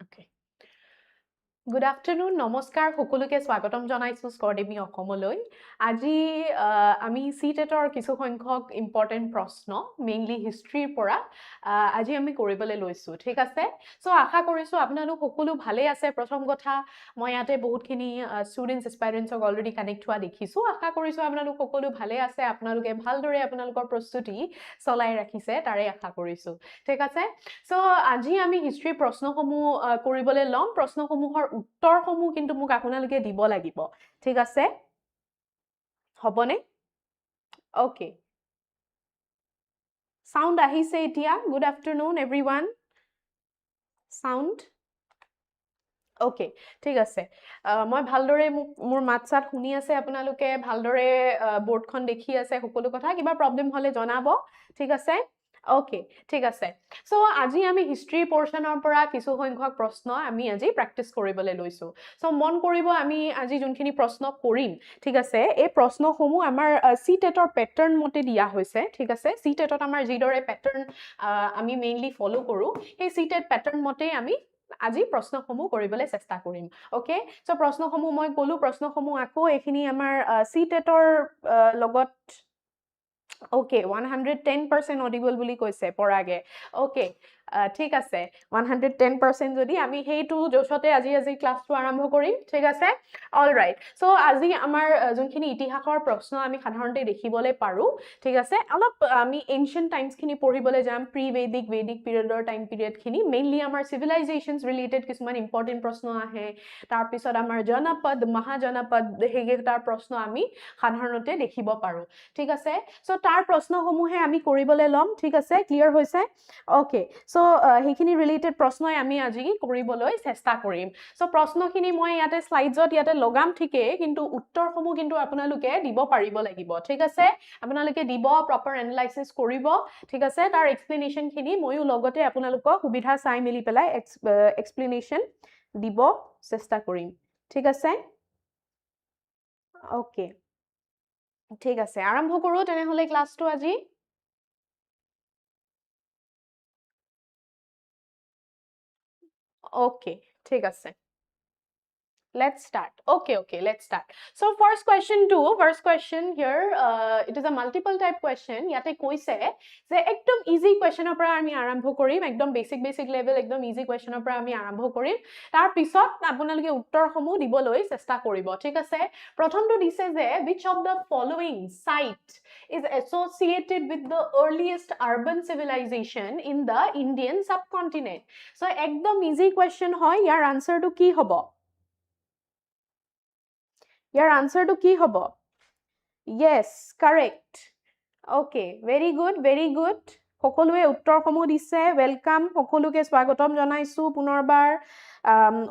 Okay. Good afternoon, নমস্কাৰ সকলোকে স্বাগতম জনাইছো স্কৰডেমি অসমলৈ আজি আমি CTETৰ কিছু সংখ্যক ইম্পৰ্টেন্ট প্ৰশ্ন মেইনলি হিষ্ট্ৰীৰ পৰা আজি আমি কৰিবলৈ লৈছো ঠিক আছে সো আশা কৰিছো আপোনালোক সকলো ভালে আছে প্ৰথম কথা মই ইয়াতে বহুতখিনি ষ্টুডেন্টস এস্পাইৰেন্টছক অলৰেডি কানেক্ট হোৱা দেখিছো আশা কৰিছো আপোনালোক সকলো ভালে আছে আপোনালোকে ভালদৰে আপোনালোকৰ প্ৰস্তুতি চলাই ৰাখিছে তাৰে আশা কৰিছো ঠিক আছে সো আজি আমি হিষ্ট্ৰীৰ প্ৰশ্নসমূহ কৰিবলৈ লম প্ৰশ্নসমূহৰ উত্তৰসমূহ কিন্তু মোক আপোনালোকে দিব লাগিব ঠিক আছে হবনে ওকে সাউন্ড আহিছে এতিয়া গুড আফটাৰনুন এভৰিওয়ান সাউন্ড ওকে ঠিক আছে মই ভালদৰে মোৰ মাতসাত শুনি আছে আপোনালোকে ভালদৰে বোৰ্ডখন দেখি আছে সকলো কথা কিবা প্ৰবলেম হলে জনাব ঠিক আছে ওকে ঠিক আছে সো আজি আমি হিষ্ট্ৰী পোৰশনৰ পৰা কিছু সংখ্যক প্ৰশ্ন আমি আজি প্ৰ্যাকটিস কৰিবলৈ লৈছো সো মন কৰিব আমি আজি যোনখিনি প্ৰশ্ন কৰিম ঠিক আছে এই প্ৰশ্নসমূহ আমাৰ CTETৰ প্যাটাৰ্ন মতে দিয়া হৈছে ঠিক আছে CTETত আমাৰ যিদৰে প্যাটাৰ্ন আমি মেইনলি ফলো কৰো এই CTET প্যাটাৰ্ন মতে আমি আজি প্ৰশ্নসমূহ কৰিবলৈ চেষ্টা কৰিম ওকে সো প্ৰশ্নসমূহ মই কলো প্ৰশ্নসমূহ আকৌ এখিনি আমাৰ CTETৰ লগত Okay, 110% audible বুলি কৈছে পৰাগে Okay, ঠিক আছে 110% যদি আমি হেইটো জোশতে আজি ক্লাসটো আৰম্ভ কৰিম ঠিক আছে অল ৰাইট সো আজি আমাৰ যোনখিনি ইতিহাসৰ প্ৰশ্ন আমি সাধাৰণতে দেখিবলৈ পাৰো ঠিক আছে অলপ আমি এনশিয়েন্ট টাইমছ খিনি পঢ়িবলৈ যাম প্ৰি ভেদিক পিৰিয়ডৰ টাইম পিৰিয়ড খিনি মেইনলি আমাৰ সিভিলাইজেশনছ ৰিলেটেড কিছুমান ইম্পৰ্টেন্ট প্ৰশ্ন আহে তাৰ পিছত আমাৰ জনপদ মহাজনপদ হেগেটাৰ প্ৰশ্ন আমি সাধাৰণতে দেখিব পাৰো ঠিক আছে সো তাৰ প্ৰশ্নসমূহে আমি কৰিবলৈ লম ঠিক আছে ক্লিয়াৰ হৈছে ওকে সো হেখিনি ৰিলেটেড প্ৰশ্নই আমি আজি কৰিবলৈ চেষ্টা কৰিম সো প্ৰশ্নখিনি মই ইয়াতে স্লাইডছত ইয়াতে লগাম ঠিকে কিন্তু উত্তৰসমূহ কিন্তু আপোনালোকে দিব পাৰিব লাগিব ঠিক আছে আপোনালোকে দিব প্ৰপাৰ এনালাইসিস কৰিব ঠিক আছে তাৰ এক্সপ্লেনেশন খিনি মইও লগতে আপোনালোকক সুবিধা চাই মিলি পেলাই এক্সপ্লেনেশন দিব চেষ্টা কৰিম ঠিক আছে ওকে ঠিক আছে আৰম্ভ কৰো তেনেহলে ক্লাসটো আজি ওকে ঠিক আছে Let's start. Okay, let's start. So first question here, it is a multiple type question. Yate koise je ekdom easy question opra ami arambho korim, ekdom basic level, ekdom easy question opra ami arambho korim. Tar pisot apunaloke uttor homu diboloi chesta koribo. Thik ase? Prothom to dise je which of the following site is associated with the earliest urban civilization in the Indian subcontinent? So ekdom easy question hoy, yar answer to ki hobo? Your answer to ki hobo? Yes, correct. Okay, very good. সকলোৱে উত্তৰসমূহ দিছে welcome সকলোকে স্বাগতম জনাইছো পুনৰবাৰ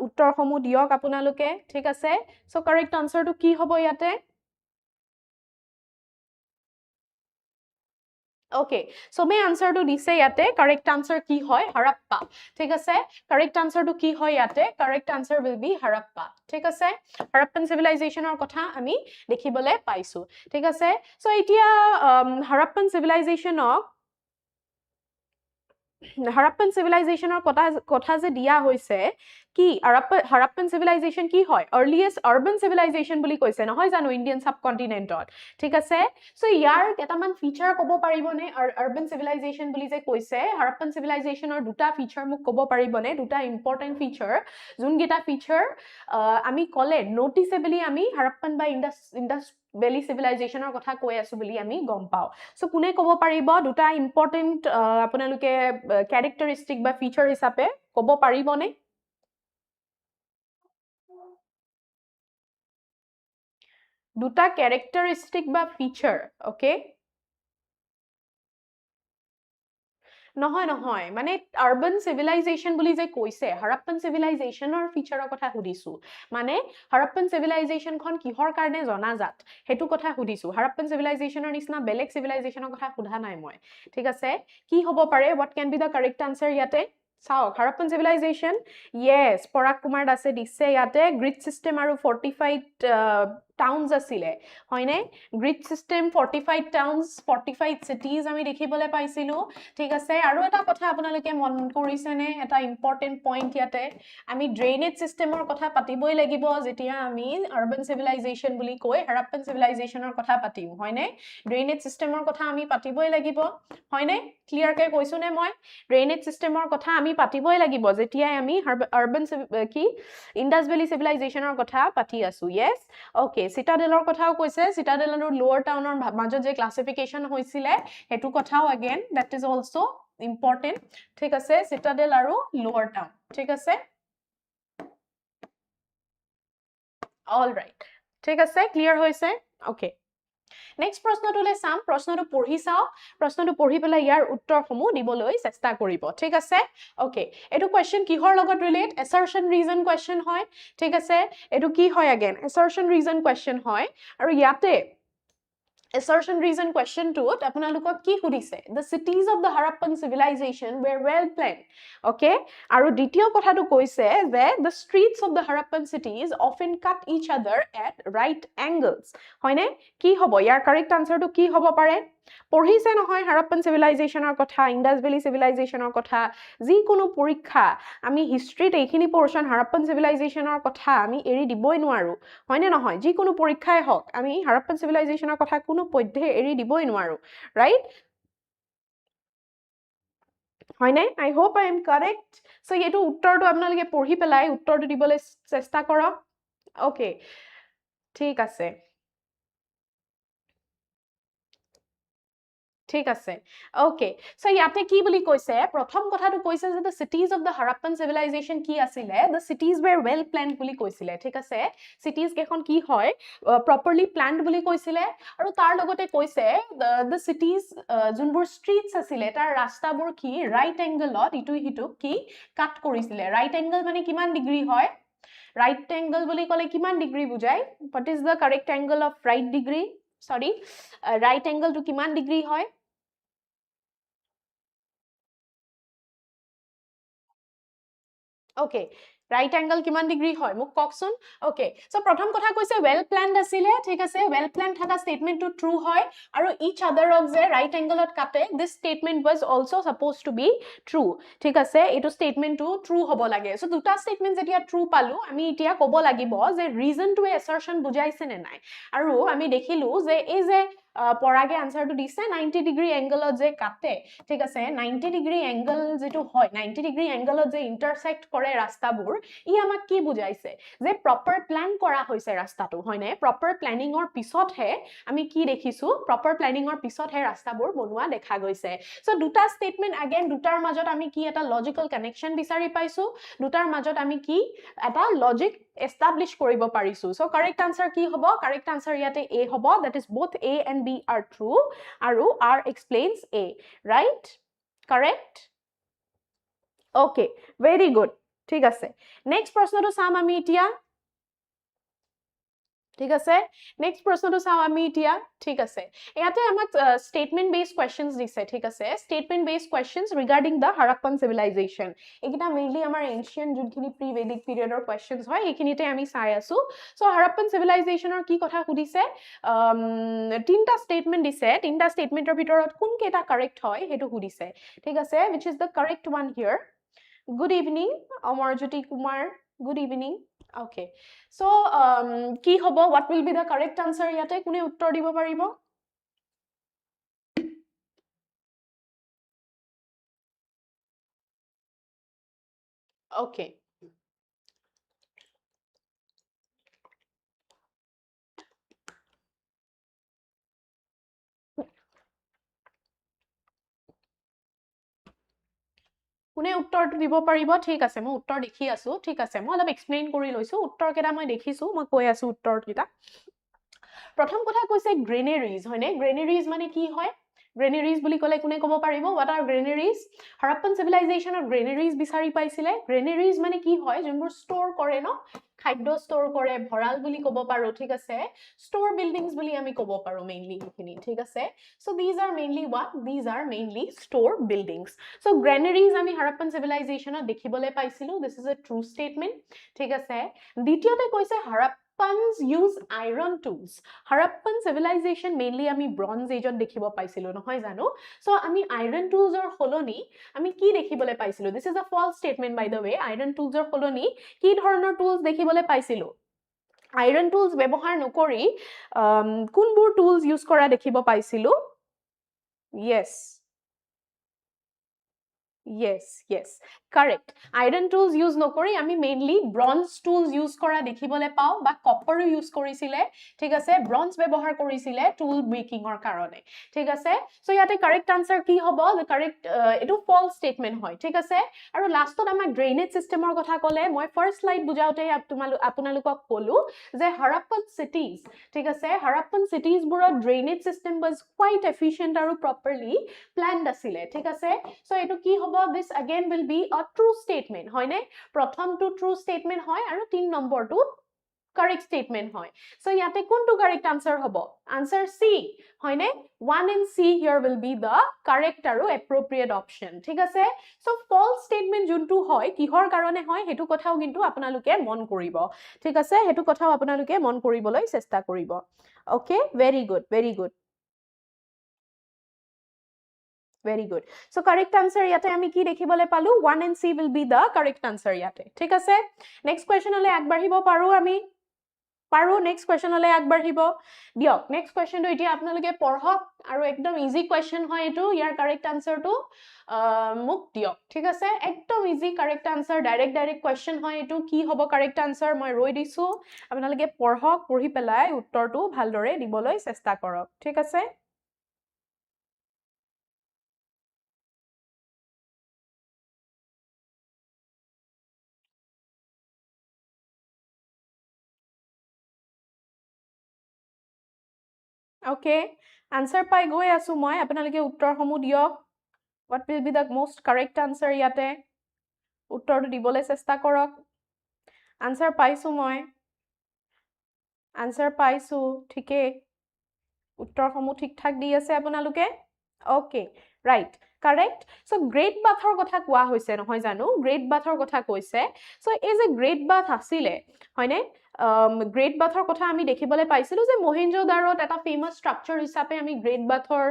উত্তৰসমূহ দিয়ক আপোনালোকে ঠিক আছে সো কাৰেক্ট আনসাৰটো কি হ'ব ইয়াতে Okay, so may answer to dise yate correct answer ki hoy Harappa ঠিক আছে correct answer to ki hoy yate correct answer will be Harappa ঠিক আছে Harappan civilization or kotha ami dekhibole paisu ঠিক আছে so etia Harappan civilization or kotha je dia hoise কি Harappan civilization কি হয় earliest urban civilization বুলি কৈছে নহয় জানো ইন্ডিয়ান সাবকন্টিনেন্টত ঠিক আছে সো ইয়াৰ কেটামান ফিচাৰ কব পাৰিবনে urban civilization বুলি যে কৈছে Harappan civilization or দুটা ফিচাৰ মোক কব পাৰিবনে দুটা ইম্পৰ্টেন্ট ফিচাৰ যোন গিটা ফিচাৰ আমি কলে নোটিসেবলি আমি Harappan বা Indus Valley civilization or কথা কৈ আছো বুলি আমি গম পাও সো কোনে কব পাৰিব দুটা ইম্পৰ্টেন্ট আপোনালোকে ক্যাৰেক্টাৰিস্টিক বা ফিচাৰ হিচাপে কব পাৰিবনে দুটা ক্যাৰেক্টাৰিস্টিক বা ফিচাৰ ওকে নহয় মানে আৰবান সিভিলাইজেশন বুলি যে কৈছে Harappan civilizationৰ ফিচাৰৰ কথা সুধিছো মানে Harappan civilization খন কিহৰ কাৰণে জনাজাত হেতু কথা সুধিছো Harappan civilizationৰ নিচিনা বেলেগ civilization কথা সুধা নাই মই ঠিক আছে কি হ'ব পাৰে what can be the correct answer ইয়াতে চাওক Harappan civilization yes Parag Kumar দাসে দিছে ইয়াতে গ্ৰিড সিস্টেম আৰু fortified টাউনস আছিলে হয়নে গ্ৰিড সিস্টেম 45 টাউনস 45 সিটিজ আমি দেখিবলৈ পাইছিলো ঠিক আছে আৰু এটা কথা আপোনালোকে মন কৰিছেনে এটা ইম্পৰ্টেন্ট পইণ্ট ইয়াতে আমি ড্ৰেইনেজ সিস্টেমৰ কথা পাতিবই লাগিব যেতিয়া আমি আৰবান সিভিলাইজেশ্যন বুলি কয় হাৰাপ্পান সিভিলাইজেশ্যনৰ কথা পাতিম হয়নে ড্ৰেইনেজ সিস্টেমৰ কথা আমি পাতিবই লাগিব হয়নে ক্লিয়াৰ কে কৈছো নে মই ড্ৰেইনেজ সিস্টেমৰ কথা আমি পাতিবই লাগিব যেতিয়া আমি আৰবান কি ইন্ডাছ ভেলী সিভিলাইজেশ্যনৰ কথা পাতি আছো ইয়েস ওকে সিটাডেলৰ কথাও কৈছে সিটাডেল আৰু লোৱাৰ টাউনৰ মাজত যে ক্লাসিফিকেশন হৈছিলে হেতু কথাও again that is also important ঠিক আছে সিটাডেল আৰু লোৱাৰ টাউন ঠিক আছে অল ৰাইট ঠিক আছে ক্লিয়াৰ হৈছে ওকে নেক্সট প্ৰশ্নটোলে চাম প্ৰশ্নটো পঢ়ি চাও প্ৰশ্নটো পঢ়ি পেলাই ইয়াৰ উত্তৰসমূহ দিবলৈ চেষ্টা কৰিব ঠিক আছে ওকে এটো কোৱেশ্চন কিহৰ লগত ৰিলেট assertion reason কোৱেশ্চন হয় ঠিক আছে এটো কি হয় अगेन assertion reason কোৱেশ্চন হয় আৰু ইয়াতে assertion reason question to আপোনালোকক কি সুধিছে the cities of the Harappan civilization were well planned okay আৰু দ্বিতীয় কথাটো কৈছে যে the streets of the Harappan cities often cut each other at right angles হয়নে কি হ'ব ইয়াৰ কাৰেক্ট আনসাৰটো কি হ'ব পাৰে পঢ়িছে নহয় হাৰাপ্পান সিভিলাইজেশ্যনৰ কথা ইন্ডাছ ভেলী সিভিলাইজেশ্যনৰ কথা যি কোনো পৰীক্ষা আমি হিষ্ট্ৰীত এইখিনি পোৰশন হাৰাপ্পান সিভিলাইজেশ্যনৰ কথা আমি এৰি দিবই নোৱাৰো হয়নে নহয় যি কোনো পৰীক্ষাই হওক আমি হাৰাপ্পান সিভিলাইজেশ্যনৰ কথা কোনো পধ্যে এৰি দিবই নোৱাৰো ৰাইট হয়নে I hope I am correct so এটো উত্তৰটো আপোনালোকে পঢ়ি পেলাই উত্তৰটো দিবলৈ চেষ্টা কৰক ওকে ঠিক আছে ঠিক আছে ওকে সো ইয়াতে কি বুলি কৈছে প্ৰথম কথাটো কৈছে যে the cities of the Harappan civilization কি আছিল the cities were well planned বুলি কৈছিলে ঠিক আছে cities কেখন কি হয় properly planned বুলি কৈছিলে আৰু তাৰ লগতে কৈছে the cities যোনবোৰ streets আছিল তাৰ ৰাস্তাবোৰ কি right angle ইটো হিটো কি কাট কৰিছিলে right angle মানে কিমান ডিগ্ৰী হয় right angle বুলি ক'লে কিমান ডিগ্ৰী বুজায় what is the correct angle of right degree sorry right angle to কিমান ডিগ্ৰী হয় Okay, right angle কিমান ডিগ্ৰী হয় মোক ককচোন okay so প্ৰথম কথা কৈছে well planned আছিলে ঠিক আছে well planned থাকা statementটো true হয় আৰু each other of যে right angle কাটে this statement was also supposed to be true ঠিক আছে এটো statementটো true হ'ব লাগে so দুটা statement যেতিয়া true পালো আমি এতিয়া ক'ব লাগিব যে reason to assertion বুজাইছে নে নাই আৰু আমি দেখিলো যে এই যে পৰাগে আনসাৰটো দিছে 90 ডিগ্ৰী এংগলত যে কাটে ঠিক আছে 90 ডিগ্ৰী এংগল যেটো হয় 90 ডিগ্ৰী এংগলত যে ইন্টাৰসেক্ট কৰে ৰাস্তাবোৰ ই আমাক কি বুজাইছে যে প্ৰপাৰ প্ল্যান কৰা হৈছে ৰাস্তাটো হয়নে প্ৰপাৰ প্ল্যানিংৰ পিছতহে আমি কি দেখিছো প্ৰপাৰ প্ল্যানিংৰ পিছতহে ৰাস্তাবোৰ বনোৱা দেখা গৈছে সো দুটা স্টেটমেন্ট अगेन দুটাৰ মাজত আমি কি এটা লজিক্যাল কানেকশন বিচাৰি পাইছো দুটাৰ মাজত আমি কি এটা লজিক establish কৰিব পাৰিছো সো কাৰেক্ট আনসাৰ কি হ'ব কাৰেক্ট আনসাৰ ইয়াতে a হ'ব that is both a and b are true আৰু r explains a right correct okay very good ঠিক আছে next প্ৰশ্নটো চাম আমি এতিয়া ঠিক আছে নেক্সট প্ৰশ্নটো চাও আমি এতিয়া ঠিক আছে ইয়াতে আমাক স্টেটমেন্ট বেসড কোৱেশ্চনস দিছে ঠিক আছে স্টেটমেন্ট বেসড কোৱেশ্চনস ৰিগাৰ্ডিং দা হাৰাপ্পান সিভিলাইজেশ্যন একিটা মেইনলি আমাৰ এনশিয়েন্ট যোনখিনি প্ৰি ভেদিক পিৰিয়ডৰ কোৱেশ্চনস হয় এইখিনিতে আমি চাই আছো সো হাৰাপ্পান সিভিলাইজেশ্যনৰ কি কথা সুধিছে তিনটা স্টেটমেন্ট দিছে তিনটা স্টেটমেন্টৰ ভিতৰত কোন কেটা কাৰেক্ট হয় হেতু সুধিছে ঠিক আছে which is the correct one here good evening Amarjyoti Kumar good evening okay so কি হ'ব what will be the correct answer ইয়াতে কোনে উত্তৰ দিব পাৰিব okay কোনে উত্তৰটো দিব পাৰিব ঠিক আছে মই উত্তৰ দেখি আছো ঠিক আছে মই অলপ এক্সপ্লেইন কৰি লৈছো উত্তৰ কেটা মই দেখিছো মই কৈ আছো উত্তৰ কিটা প্ৰথম কথা কৈছে গ্ৰেনেৰিজ হয়নে গ্ৰেনেৰিজ মানে কি হয় গ্ৰেনেৰিজ বুলি ক'লে কোনে ক'ব পাৰিব what are granaries হাৰাপ্পান সিভিলাইজেশ্যনৰ গ্ৰেনেৰিজ বিচাৰি পাইছিলে গ্ৰেনেৰিজ মানে কি হয় যোনবোৰ ষ্টৰ কৰে ন খাদ্য ষ্টৰ কৰে ভৰাল বুলি ক'ব পাৰো ঠিক আছে ষ্টৰ বিল্ডিংছ বুলি আমি ক'ব পাৰো মেইনলি এইখিনি ঠিক আছে so these are mainly what these are mainly store buildings so granaries আমি হাৰাপ্পান সিভিলাইজেশ্যনত দেখিবলৈ পাইছিলো this is a true statement ঠিক আছে দ্বিতীয়তে কৈছে Harappans use iron tools. Harappan civilization mainly আমি bronze age ত দেখিব পাইছিলো নহয় জানো so আমি iron tools ৰ হলনি আমি কি দেখিবলৈ পাইছিলো this is a false statement by the way iron tools ৰ হলনি কি ধৰণৰ tools দেখিবলৈ পাইছিলো iron tools ব্যৱহাৰ নকৰি কোনবোৰ tools use কৰা দেখিব পাইছিলো yes correct iron tools use নকৰি আমি mainly bronze tools use কৰা দেখিবলৈ পাও বা copper use কৰিছিলে ঠিক আছে bronze ব্যৱহাৰ কৰিছিলে tool making ৰ কাৰণে ঠিক আছে so ইয়াতে correct answer কি হ'ব the correct এটো false statement হয় ঠিক আছে আৰু লাষ্টত আমাৰ drainage system ৰ কথা ক'লে মই first slide বুজাওতে আপোনালোকক ক'লো যে Harappan cities ঠিক আছে Harappan cities বোৰৰ drainage system was quite efficient আৰু properly planned আছিলে ঠিক আছে so এটো কি হ'ব this again will be a true statement হয় নে প্ৰথমটো true statement হয় আৰু 3 নম্বৰটো correct statement হয় so ইয়াতে কোনটো correct answer হ'ব answer C হয় নে 1 and C here will be the correct আৰু appropriate option ঠিক আছে so false statement যোনটো হয় কিহৰ কাৰণে হয় হেতু কথাও কিন্তু আপোনালোকে মন কৰিব ঠিক আছে হেতু কথাও আপোনালোকে মন কৰিবলৈ চেষ্টা কৰিব okay very good very good so correct answer yate ami ki dekhibole palu 1 and C will be the correct answer yate thik ase next question ole agbarhibo paru ami paru next question ole agbarhibo diok next question to etia apnaloke porhok aru ekdom easy question hoy etu yar correct answer to muk diok thik ase ekdom easy correct answer direct question hoy etu ki hobo correct answer moi roi disu apnaloke porhok porhi pelai uttor tu bhaldore diboloi chesta korok thik ase Okay, answer pai goi asu moi apnaloke uttor homu diok what will be the most correct answer yate uttor tu dibole chesta korok answer paisu moi answer paisu thike uttor homu thik thak di ase apnaloke okay right correct so great bath or kotha koa hoise nohoy janu great bath or kotha koise so is a great bath asile hoine great bath or kotha ami dekhibole paisilu je Mohenjo-darot eta famous structure hisabe ami great bath or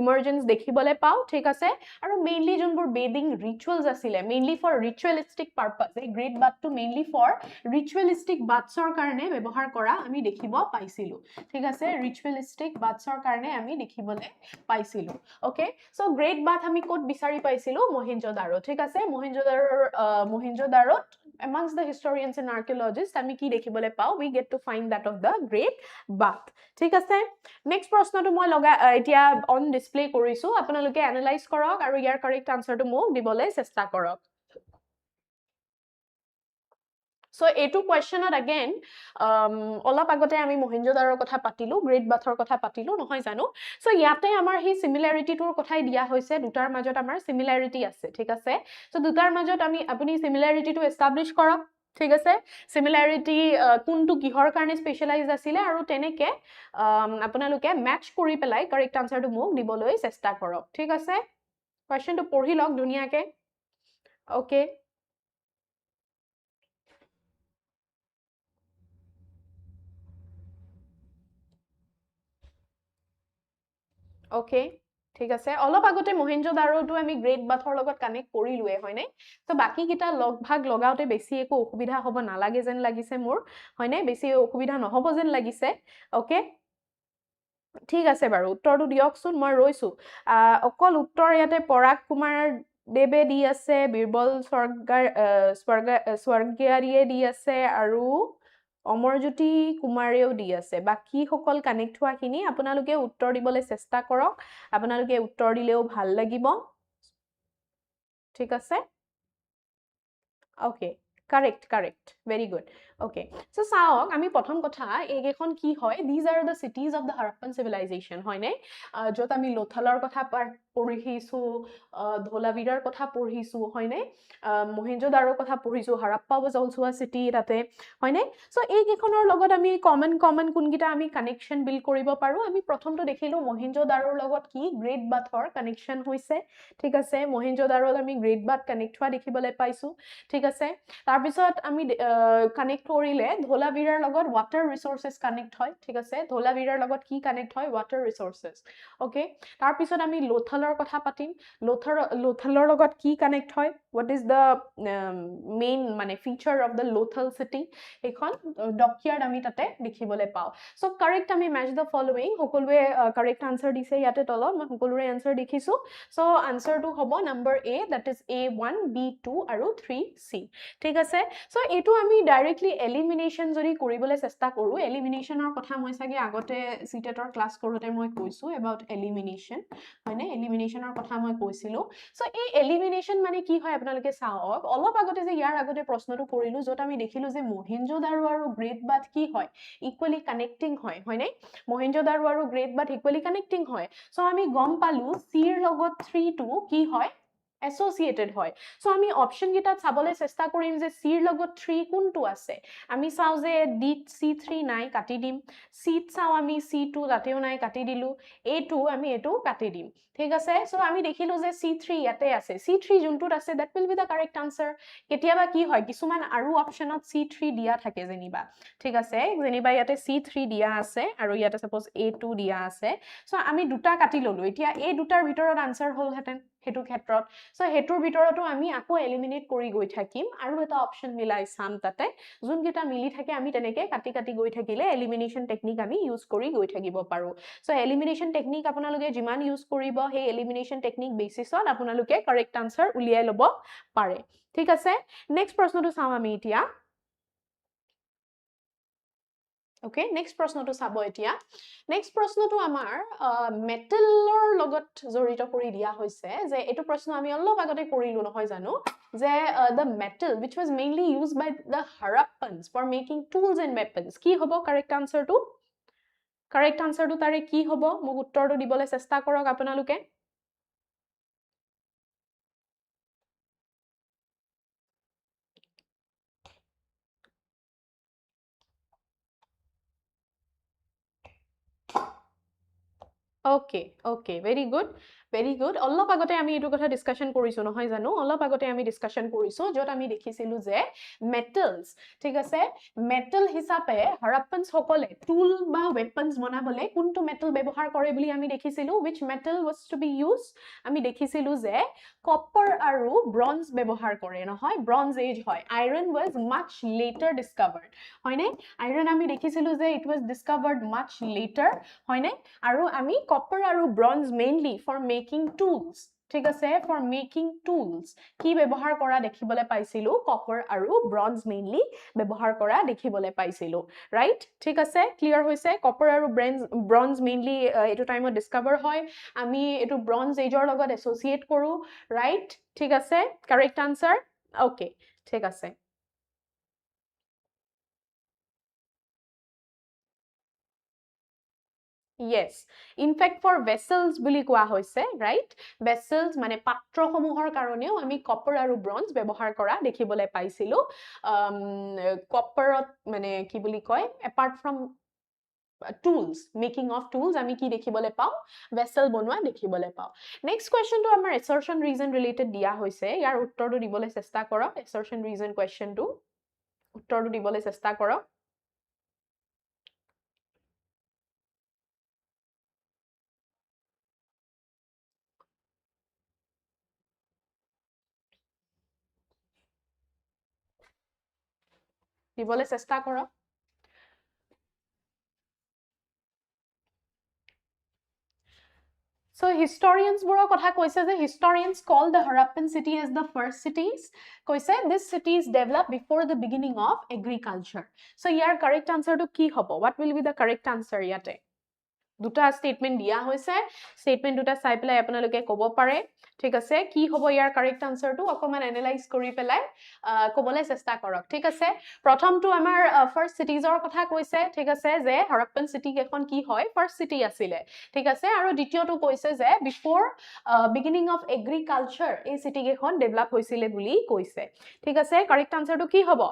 emergence dekhibole pao thik ase aru mainly jonbur bathing rituals asile mainly for ritualistic purpose a great bath to mainly for ritualistic baths or karone byabohar kora ami dekhibo paisilu thik ase ritualistic baths or karone ami dekhibole paisilu okay so great bath ami kot bisari paisilu Mohenjo-daro thik ase Mohenjo-darot amongst the historians and archaeologists ami ki dekhibole pao we get to find that of the great bath thik ase next proshno to moi loga etia on display korisu apnaloke analyze korok aru yar correct answer to mok dibole chesta korok so etu question at again ola pagote ami Mohenjo-daror kotha patilu great bath or kotha patilu nohoy janu so yate amar hi similarity tor kothai dia hoise dutar majot amar similarity ase thik ase so dutar majot ami apuni similarity to establish korok ঠিক আছে similarity কোনটো কিহৰ কাৰণে specialise আছিল আৰু তেনেকে আপোনালোকে match কৰি পেলাই কাৰেক্ট আনসাৰটো মোক দিবলৈ চেষ্টা কৰক ঠিক আছে কোৱেশ্চনটো পঢ়ি লওক দুনিয়াকে ওকে ওকে ঠিক আছে অলপ আগতে Mohenjo-daroটো আমি গ্ৰেট বাথৰ লগত কানেক্ট কৰিলুৱে হয়নে তো বাকি কিটা লগ ভাগ লগাওতে বেছি একো অসুবিধা হ'ব নালাগে যেন লাগিছে মোৰ হয়নে বেছি অসুবিধা নহব যেন লাগিছে ওকে ঠিক আছে বাৰু উত্তৰটো দিয়কচোন মই ৰৈছো অকল উত্তৰ ইয়াতে পৰাগ কুমাৰ দেবে দি আছে বীৰবল স্বৰ্গীয়াৰীয়ে দি আছে আৰু অমৰজ্যোতি কুমাৰেও দি আছে বাকি সকল কানেক্ট হোৱাখিনি আপোনালোকে উত্তৰ দিবলৈ চেষ্টা কৰক আপোনালোকে উত্তৰ দিলেও ভাল লাগিব ঠিক আছে okay correct very good okay so saok ami prothom kotha egekhon ki hoy these are the cities of the Harappan civilization hoy ne jot ami Lothalor kotha পঢ়িছো, ধোলাভিৰাৰ কথা পঢ়িছো, হয়নে? মহেঞ্জোদাৰোৰ কথা পঢ়িছো, Harappa was also a city তাতে, হয়নে? So এই কেইখনৰ লগত আমি কমন কোনকিটা আমি কানেকশ্যন বিল্ড কৰিব পাৰো। আমি প্ৰথমটো দেখিলো মহেঞ্জোদাৰোৰ লগত কি গ্ৰেট বাথৰ কানেকশ্যন হৈছে, ঠিক আছে? মহেঞ্জোদাৰোত আমি গ্ৰেট বাথ কানেক্ট হোৱা দেখিবলৈ পাইছো, ঠিক আছে? তাৰপিছত আমি কানেক্ট কৰিলে ধোলাভিৰাৰ লগত ৱাটাৰ ৰিসোৰ্সেস কানেক্ট হয়, ঠিক আছে? ধোলাভিৰাৰ লগত কি কানেক্ট হয়? Water resources, okay? তাৰপিছত আমি লোথালৰ কথা পাতিম, লোথালৰ লগত কি কানেক্ট হয়? what is the main মানে feature of the lothal city? এখন ডকইয়াৰ্ড আমি তাতে দেখিবলৈ পাওঁ। সো কাৰেক্ট আমি ম্যাচ দ্য ফলোইং, সকলোৱে কাৰেক্ট আনসাৰ দিছে ইয়াতে তলত, মই সকলোৰে আনসাৰ দেখিছো। সো আনসাৰটো হ'ব number A, that is A1, B2 আৰু 3C, ঠিক আছে? সো এইটো আমি ডাইৰেক্টলি এলিমিনেশন যদি কৰিবলৈ চেষ্টা কৰো, এলিমিনেশনৰ কথা মই চাগে আগতে CTETৰ ক্লাস কৰোতে মই কৈছো এবাউট এলিমিনেশন, হয়নে? এলিমিনেশনৰ কথা মই কৈছিলো। সো এই এলিমিনেশন মানে কি হয় আপোনালোকে চাওক, অলপ আগতে যে ইয়াৰ আগতে প্ৰশ্নটো কৰিলো যত আমি দেখিলো যে মহেঞ্জোদাৰো আৰু গ্ৰেট বাথ কি হয়? ইকুৱেলি কানেক্টিং হয়, হয়নে? মহেঞ্জোদাৰো আৰু গ্ৰেট বাথ ইকুৱেলি কানেক্টিং হয়। সো আমি গম পালো সিৰ লগত 3 টো কি হয়? এসোসিয়েটেড হয়। সো আমি অপশন গিটাত চাবলৈ চেষ্টা কৰিম যে সিৰ লগত 3 কোনটো আছে। আমি চাও যে ডি C3 নাই, কাটি দিম। সিত চাও আমি C2 তাতেও নাই, কাটি দিলো। A2 আমি এটো কাটি দিম, ঠিক আছে? সো আমি দেখিলো যে C3 ইয়াতে আছে। C3 যোনটোত আছে that will be the correct answer. কেতিয়াবা কি হয় কিছুমান আৰু অপশনত C3 দিয়া থাকে যেনিবা, ঠিক আছে? যেনিবা ইয়াতে C3 দিয়া আছে আৰু ইয়াতে সাপোজ A2 দিয়া আছে। সো আমি দুটা কাটি ললো। এতিয়া এই দুটাৰ ভিতৰত আনসাৰ হল হেতেন হেতু ক্ষেত্ৰত। সো হেতুৰ ভিতৰতো আমি আকৌ এলিমিনেট কৰি গৈ থাকিম আৰু এটা অপশন মিলাই চাম তাতে, যোনকেইটা মিলি থাকে আমি তেনেকে কাটি কাটি গৈ থাকিলে এলিমিনেশন টেকনিক আমি ইউজ কৰি গৈ থাকিব পাৰো। সো এলিমিনেশন টেকনিক আপোনালোকে যিমান ইউজ কৰিব সেই এলিমিনেশন টেকনিক বেসিছত আপোনালোকে কাৰেক্ট আনসাৰ উলিয়াই লব পাৰে, ঠিক আছে? নেক্সট প্ৰশ্নটো চাও আমি এতিয়া। ওকে, নেক্সট প্ৰশ্নটো চাব এতিয়া। নেক্সট প্ৰশ্নটো আমাৰ মেটেলৰ লগত জড়িত কৰি দিয়া হৈছে, যে এইটো প্ৰশ্ন আমি অলপ আগতে কৰিলো নহয় জানো, যে the metal which was mainly used by the Harappans for making tools and weapons, কি হ'ব কাৰেক্ট আনসাৰটো? কাৰেক্ট আনসাৰটো তাৰে কি হ'ব? মোক উত্তৰটো দিবলৈ চেষ্টা কৰক আপোনালোকে। Okay okay, very good very good. অলপ আগতে আমি এইটো কথা ডিসকাশন কৰিছো নহয় জানো, অলপ আগতে আমি ডিসকাশন কৰিছো যত আমি দেখিছিলো যে মেটেলস, ঠিক আছে? মেটেল হিচাপে হাৰাপ্পানস সকলে টুল বা ওয়েপনস বনাবলে কোনটো মেটেল ব্যৱহাৰ কৰে বুলি আমি দেখিছিলো। which metal was to be used? আমি দেখিছিলো যে কপাৰ আৰু ব্ৰঞ্জ ব্যৱহাৰ কৰে, নহয়? ব্ৰঞ্জ এজ হয়। Iron was much later discovered, হয়নে? আইৰন আমি দেখিছিলো যে it was discovered much later, হয়নে? আৰু আমি কপাৰ আৰু bronze mainly for making tools, ঠিক আছে? ফৰ মেকিং টুলস কি ব্যৱহাৰ কৰা দেখিবলৈ পাইছিলো? কপাৰ আৰু ব্ৰঞ্জ মেইনলি ব্যৱহাৰ কৰা দেখিবলৈ পাইছিলো, ৰাইট? ঠিক আছে, ক্লিয়াৰ হৈছে? কপাৰ আৰু ব্ৰঞ্জ মেইনলি এইটো টাইমত ডিস্কভাৰ হয়। আমি এইটো ব্ৰঞ্জ এজৰ লগত এসোসিয়েট কৰো, ৰাইট? ঠিক আছে, কাৰেক্ট আনসাৰ। ওকে, ঠিক আছে। Yes, in fact for vessels বুলি কোৱা হৈছে, right? Vessels মানে পাত্ৰসমূহৰ কাৰণেও আমি কপাৰ আৰু ব্ৰঞ্জ ব্যৱহাৰ কৰা দেখিবলৈ পাইছিলো। কপাৰত মানে কি বুলি কয়, apart from tools, making of tools, আমি কি দেখিবলৈ পাওঁ? vessel বনোৱা দেখিবলৈ পাওঁ। নেক্সট কোৱেশ্চনটো আমাৰ assertion reason related দিয়া হৈছে। ইয়াৰ উত্তৰটো দিবলৈ চেষ্টা কৰক। assertion reason কোৱেশ্চনটো উত্তৰটো দিবলৈ চেষ্টা কৰক। দিবলৈ চেষ্টা কৰক। So historians বোৰৰ কথা কৈছে যে historians call the Harappan city as the first cities. কৈছে this cities developed before the beginning of agriculture. So year correct answer to কি হ'ব? What will be the correct answer ইয়াতে? দুটা স্টেটমেন্ট দিয়া হৈছে স্টেটমেন্ট দুটা চাই পেলাই আপোনালোকে ক'ব পাৰে ঠিক আছে কি হ'ব ইয়াৰ কাৰেক্ট আনসাৰটো অকমান এনালাইজ কৰি পেলাই ক'বলৈ চেষ্টা কৰক ঠিক আছে প্ৰথমটো আমাৰ ফাৰ্স্ট সিটিজৰ কথা কৈছে ঠিক আছে যে হৰপ্পন সিটি কেখন কি হয় ফাৰ্স্ট সিটি আছিলে ঠিক আছে আৰু দ্বিতীয়টো কৈছে যে বিফৰ বিগিনিং অফ এগ্ৰিকালচাৰ এই সিটি কেখন ডেভেলপ হৈছিলে বুলি কৈছে ঠিক আছে কাৰেক্ট আনসাৰটো কি হ'ব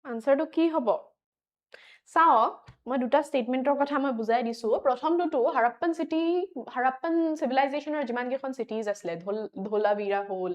আনসাৰটো কি হ'ব চাওক মই দুটা স্টেটমেন্টৰ কথা মই বুজাই দিছো প্ৰথমটো হৰপ্পন সিটি হৰপ্পন সিভিলাইজেশনৰ যিমান কেখন সিটিজ আছিল ধোলাবিৰা হল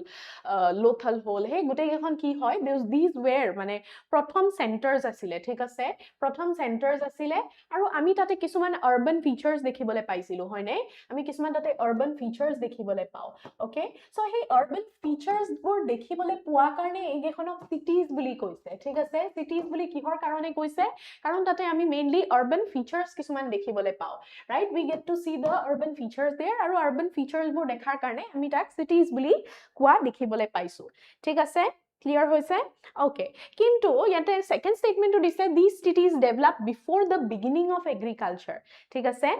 লোথল হল হে গুটেই কেখন কি হয় দিস ওয়্যাৰ মানে প্ৰথম সেন্টাৰস আছিল ঠিক আছে প্ৰথম সেন্টাৰস আছিল আৰু আমি তাতে কিছুমান আৰবান ফিচাৰস দেখিবলৈ পাইছিলো হয়নে আমি কিছুমান তাতে আৰবান ফিচাৰস দেখিবলৈ পাও ওকে সো সেই আৰবান ফিচাৰস বোৰ দেখিবলৈ পোৱা কাৰণে এই কেখনক সিটিজ বুলি কৈছে ঠিক আছে সিটিজ বুলি কিহৰ কাৰণে কৈছে কাৰণ তাতে আমি মেইনলি আৰবান ফিচাৰস কিছুমান দেখিবলৈ পাও right we get to see the urban features there আৰু আৰবান ফিচাৰস বোৰ দেখাৰ কাৰণে আমি তাক সিটিজ বুলি কোৱা দেখিবলৈ পাইছো ঠিক আছে ক্লিয়াৰ হৈছে ওকে কিন্তু ইয়াতে সেকেন্ড স্টেটমেন্টটো দিছে this সিটিজ develop before the beginning of agriculture ঠিক আছে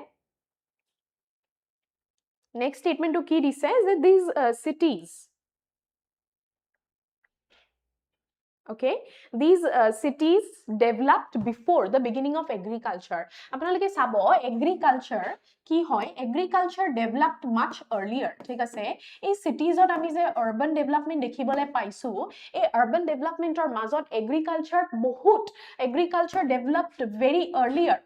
নেক্সট স্টেটমেন্টটো কি দিছে যে this সিটিজ okay these cities developed before the beginning of agriculture আপোনালোকে চাব agriculture কি হয় agriculture developed much earlier ঠিক আছে এই cities-ত আমি যে urban development দেখিবলৈ পাইছো এই urban development-ৰ মাজত agriculture developed very earlier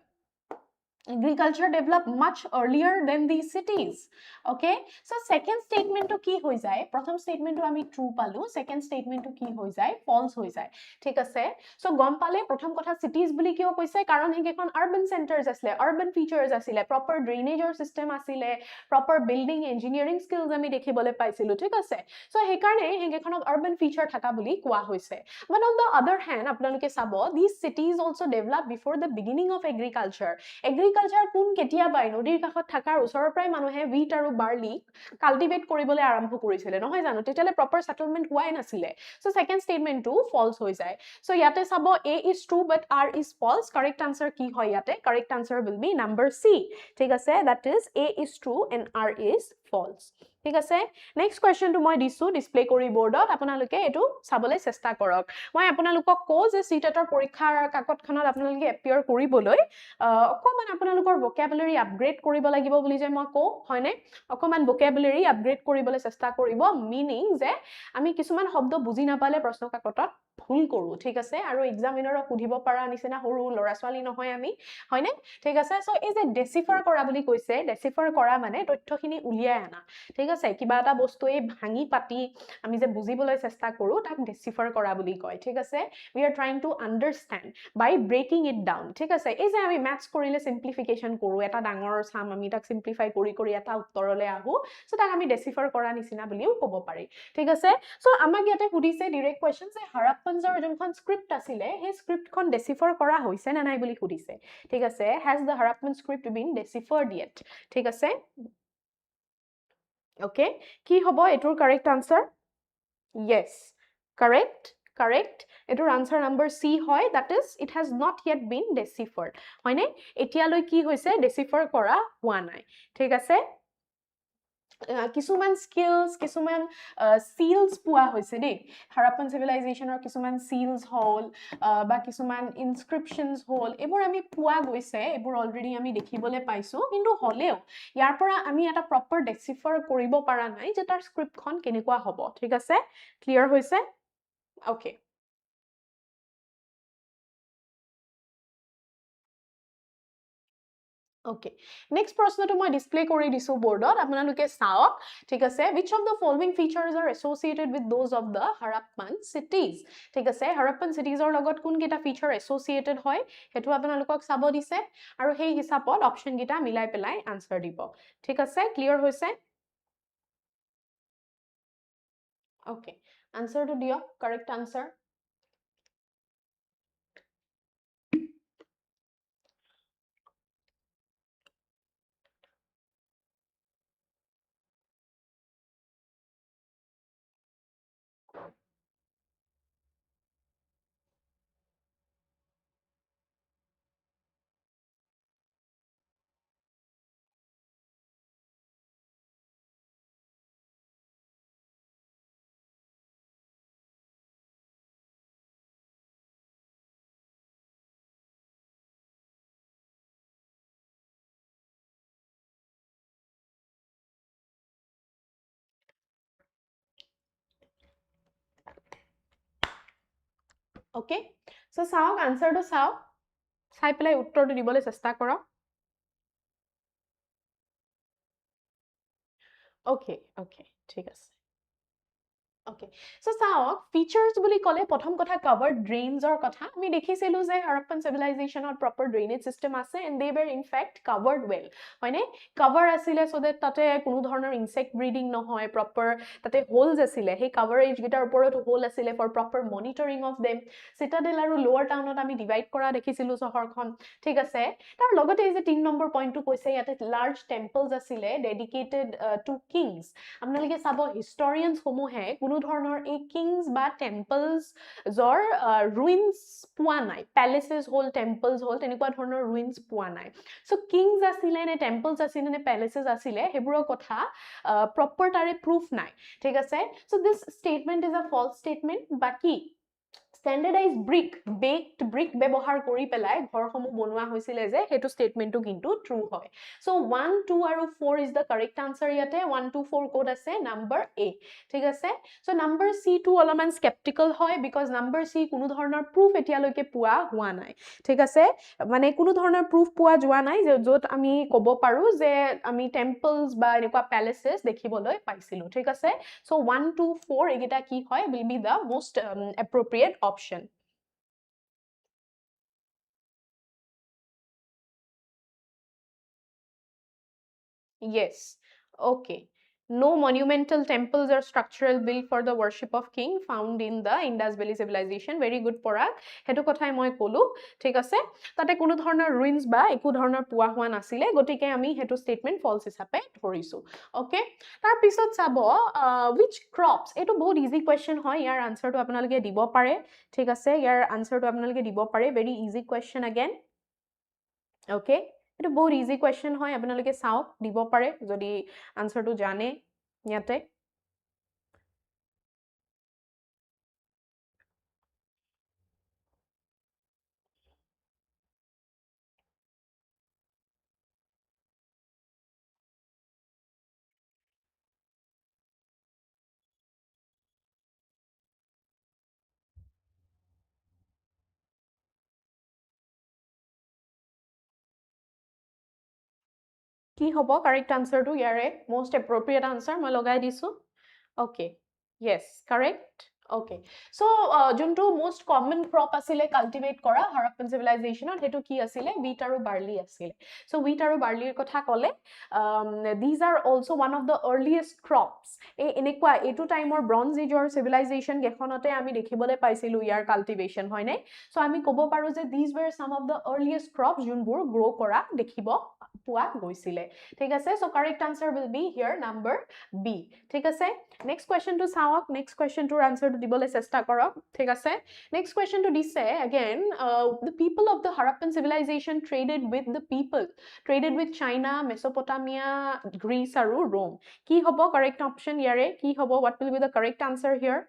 agriculture developed much earlier than these cities okay so second statement to ki hoi jay prothom statement to ami true palu second statement to ki hoi jay false hoi jay thik ase so gom pale prothom kotha cities buli kiyo koise karon he ekon urban centers asile urban features asile proper drainage system asile proper building engineering skills ami dekhibole paisilu thik ase so he karone he ekonok urban feature thaka buli koa hoise but on the other hand apnaloke sabo these cities also developed before the beginning of agriculture কোন কেতিয়া পাই নদীৰ কাষত থাকাৰ ওচৰৰ প্ৰায় মানুহে wheat আৰু barley কাল্টিভেট কৰিবলৈ আৰম্ভ কৰিছিল নহয় জানো তেতিয়ালে প্ৰপাৰ সেটেলমেন্ট হোৱাই নাছিলে so second statement too false হৈ যায় সো ইয়াতে চাব a is true but r is false correct answer কি হয় ইয়াতে correct answer will be number c ঠিক আছে that is a is true and r is false ঠিক আছে নেক্সট কোৱেশ্চনটো মই দিছো ডিসপ্লে কৰি বোৰ্ডত আপোনালোকে এটো চাবলৈ চেষ্টা কৰক মই আপোনালোকক কও যে CTET-ৰ পৰীক্ষাৰ কাকতখনত আপোনালোকে এপিয়াৰ কৰিবলৈ অকমান আপোনালোকৰ ভোকাবুলাৰি আপগ্ৰেড কৰিব লাগিব বুলি যে মই কও হয়নে অকমান ভোকাবুলাৰি আপগ্ৰেড কৰিবলৈ চেষ্টা কৰিব মিনিং যে আমি কিছুমান শব্দ বুজি নাপালে প্ৰশ্ন কাকতত ভুল কৰো ঠিক আছে আৰু এক্সামিনাৰক সুধিব পাৰা নিচিনা সৰু লৰা ছোৱালী নহয় আমি হয়নে ঠিক আছে সো এই যে ডেসিফাৰ কৰা বুলি কৈছে ডেসিফাৰ কৰা মানে তথ্যখিনি উলিয়াই আনা ঠিক আছে কিবা এটা বস্তু এই ভাঙি পাতি আমি যে বুজিবলৈ চেষ্টা কৰো তাক ডেসিফাৰ কৰা বুলি কয় ঠিক আছে we are trying to understand by breaking it down ঠিক আছে এই যে আমি ম্যাথছ কৰিলে সিম্পলিফিকেশন কৰো এটা ডাঙৰ সাম আমি তাক সিম্পলিফাই কৰি এটা উত্তৰলে আহো সো তাক আমি ডেসিফাৰ কৰা নিচিনা বুলিও ক'ব পাৰি ঠিক আছে সো আমাক ইয়াতে সুধিছে ডাইৰেক্ট কোৱেশ্চন যে হৰপ্পনজৰ যোনখন স্ক্ৰিপ্ট আছিলে সেই স্ক্ৰিপ্টখন ডেসিফাৰ কৰা হৈছে না নাই বুলি সুধিছে ঠিক আছে has the Harappan script been deciphered yet ঠিক আছে okay কি হ'ব এটোৰ কাৰেক্ট আনসাৰ yes correct এটোৰ আনসার নাম্বার C হয় that is it has not yet been deciphered হয়নে এতিয়ালৈ কি হৈছে ডেসিফাৰ কৰা হোৱা নাই ঠিক আছে কিছুমান স্কিলস কিছুমান সিলস পোৱা হৈছে দেই হৰপ্পন সিভিলাইজেশনৰ কিছুমান সিলস হল বা কিছুমান ইনস্ক্ৰিপশনস হল এবোৰ আমি পোৱা গৈছে এবোৰ অলৰেডি আমি দেখিবলৈ পাইছো কিন্তু হলেও ইয়াৰ পৰা আমি এটা প্ৰপাৰ ডেসিফাৰ কৰিব পৰা নাই যে তাৰ স্ক্ৰিপ্টখন কেনেকুৱা হ'ব ঠিক আছে ক্লিয়াৰ হৈছে ওকে Okay. Next প্ৰশ্নটো মই ডিসপ্লে কৰি দিছো বোৰ্ডত আপোনালোকে চাওক ঠিক আছে which of the following features are associated with those of the Harappan cities ঠিক আছে Harappan cities ৰ লগত কোন কেটা ফিচাৰ associated হয় হেতু আপোনালোকক চাব দিছে আৰু সেই হিচাপত অপচন গিটা মিলাই পেলাই আনসাৰ দিব ঠিক আছে ক্লিয়াৰ হৈছে Okay. আনসাৰটো দিয়ক কাৰেক্ট আনসাৰ Okay, so চাওক আনসাৰটো চাওক, চাই পেলাই উত্তৰটো দিবলৈ চেষ্টা কৰক। Okay, ঠিক আছে। Okay, so চাওক features বুলি ক'লে প্ৰথম কথা covered drains কথা আমি দেখিছিলো যে Harappan civilization proper drainage system আছে and they were in fact covered well হয়নে cover আছিলে so that তাতে কোনো ধৰণৰ insect breeding নহয় proper তাতে holes আছিলে সেই coverage গিটাৰ ওপৰত hole আছিলে for proper monitoring of them citadel আৰু lower townত আমি divide কৰা দেখিছিলো চহৰখন ঠিক আছে তাৰ লগতে এই যে 3 নম্বৰ পইণ্টটো কৈছে ইয়াতে large temples আছিলে dedicated to kings আপোনালোকে চাব historians সমূহে কোনো ধৰণৰ এই কিংস বা টেম্পলস জৰ ruins পোৱা নাই palaces হল temples হল তেনেকুৱা ধৰণৰ ruins পোৱা নাই so kings আছিলে নে temples আছিলে নে palaces আছিলে হেবোৰৰ কথা proper তাৰে proof নাই ঠিক আছে so this statement is a false statement বাকি standardized brick baked brick ব্যৱহাৰ কৰি পেলাই ঘৰসমূহ বনোৱা হৈছিল যে হেতু স্টেটমেন্টটো কিন্তু ট্ৰু হয় so 1 2 আৰু 4 is the correct answer ইয়াতে 1 2 4 কোড আছে নাম্বাৰ A ঠিক আছে so নাম্বাৰ C টো অলপমান skeptical হয় because নাম্বাৰ C কোনো ধৰণৰ proof এতিয়ালৈকে পোৱা হোৱা নাই ঠিক আছে মানে কোনো ধৰণৰ proof পোৱা যোৱা নাই যে যত আমি ক'ব পাৰো যে আমি temples বা এনেকুৱা palaces দেখিবলৈ পাইছিলো ঠিক আছে so 1 2 4 এগিটা কি হয় will be the most appropriate option. Yes. Okay. No monumental temples or structural built for the worship of king found in the Indus Valley civilization. Very good পৰাগ হেতু কথাই মই কলো ঠিক আছে তাতে কোনো ধৰণৰ ruins বা একো ধৰণৰ পোৱা হোৱা নাছিলে গটিকে আমি হেতু statement false হিচাপে ধৰিছো okay তাৰ পিছত চাব which crops এটো বহুত easy question হয় ইয়াৰ আনসাৰটো আপোনালোকে দিব পাৰে ঠিক আছে ইয়াৰ আনসাৰটো আপোনালোকে দিব পাৰে very easy question again okay এটো বহুত ইজি কোৱেশ্চন হয় আপোনালোকে চাওক দিব পাৰে যদি আনসাৰটো জানে ইয়াতে কি হ'ব কাৰেক্ট আনসাৰটো ইয়াৰে most appropriate answer মই লগাই দিছো okay yes correct okay so যোনটো most common crop asile cultivate kora Harappan civilization hetu ki asile wheat aru barley asile so wheat aru barley kotha kole these are also one of the earliest crops enekwa etu time or bronze age or civilization gekhonote ami dekhibole paisilu yar cultivation hoy nei so ami kobo paru je these were some of the earliest crops junbur grow kora dekhibo পোৱা গৈছিলে ঠিক আছে so correct answer will be here number B ঠিক আছে next question to চাওক next question to answer to dibole চেষ্টা কৰক ঠিক আছে next question to দিছে again the people of the Harappan civilization traded with China Mesopotamia Greece আৰু Rome কি হ'ব correct option ইয়াৰে কি হ'ব what will be the correct answer here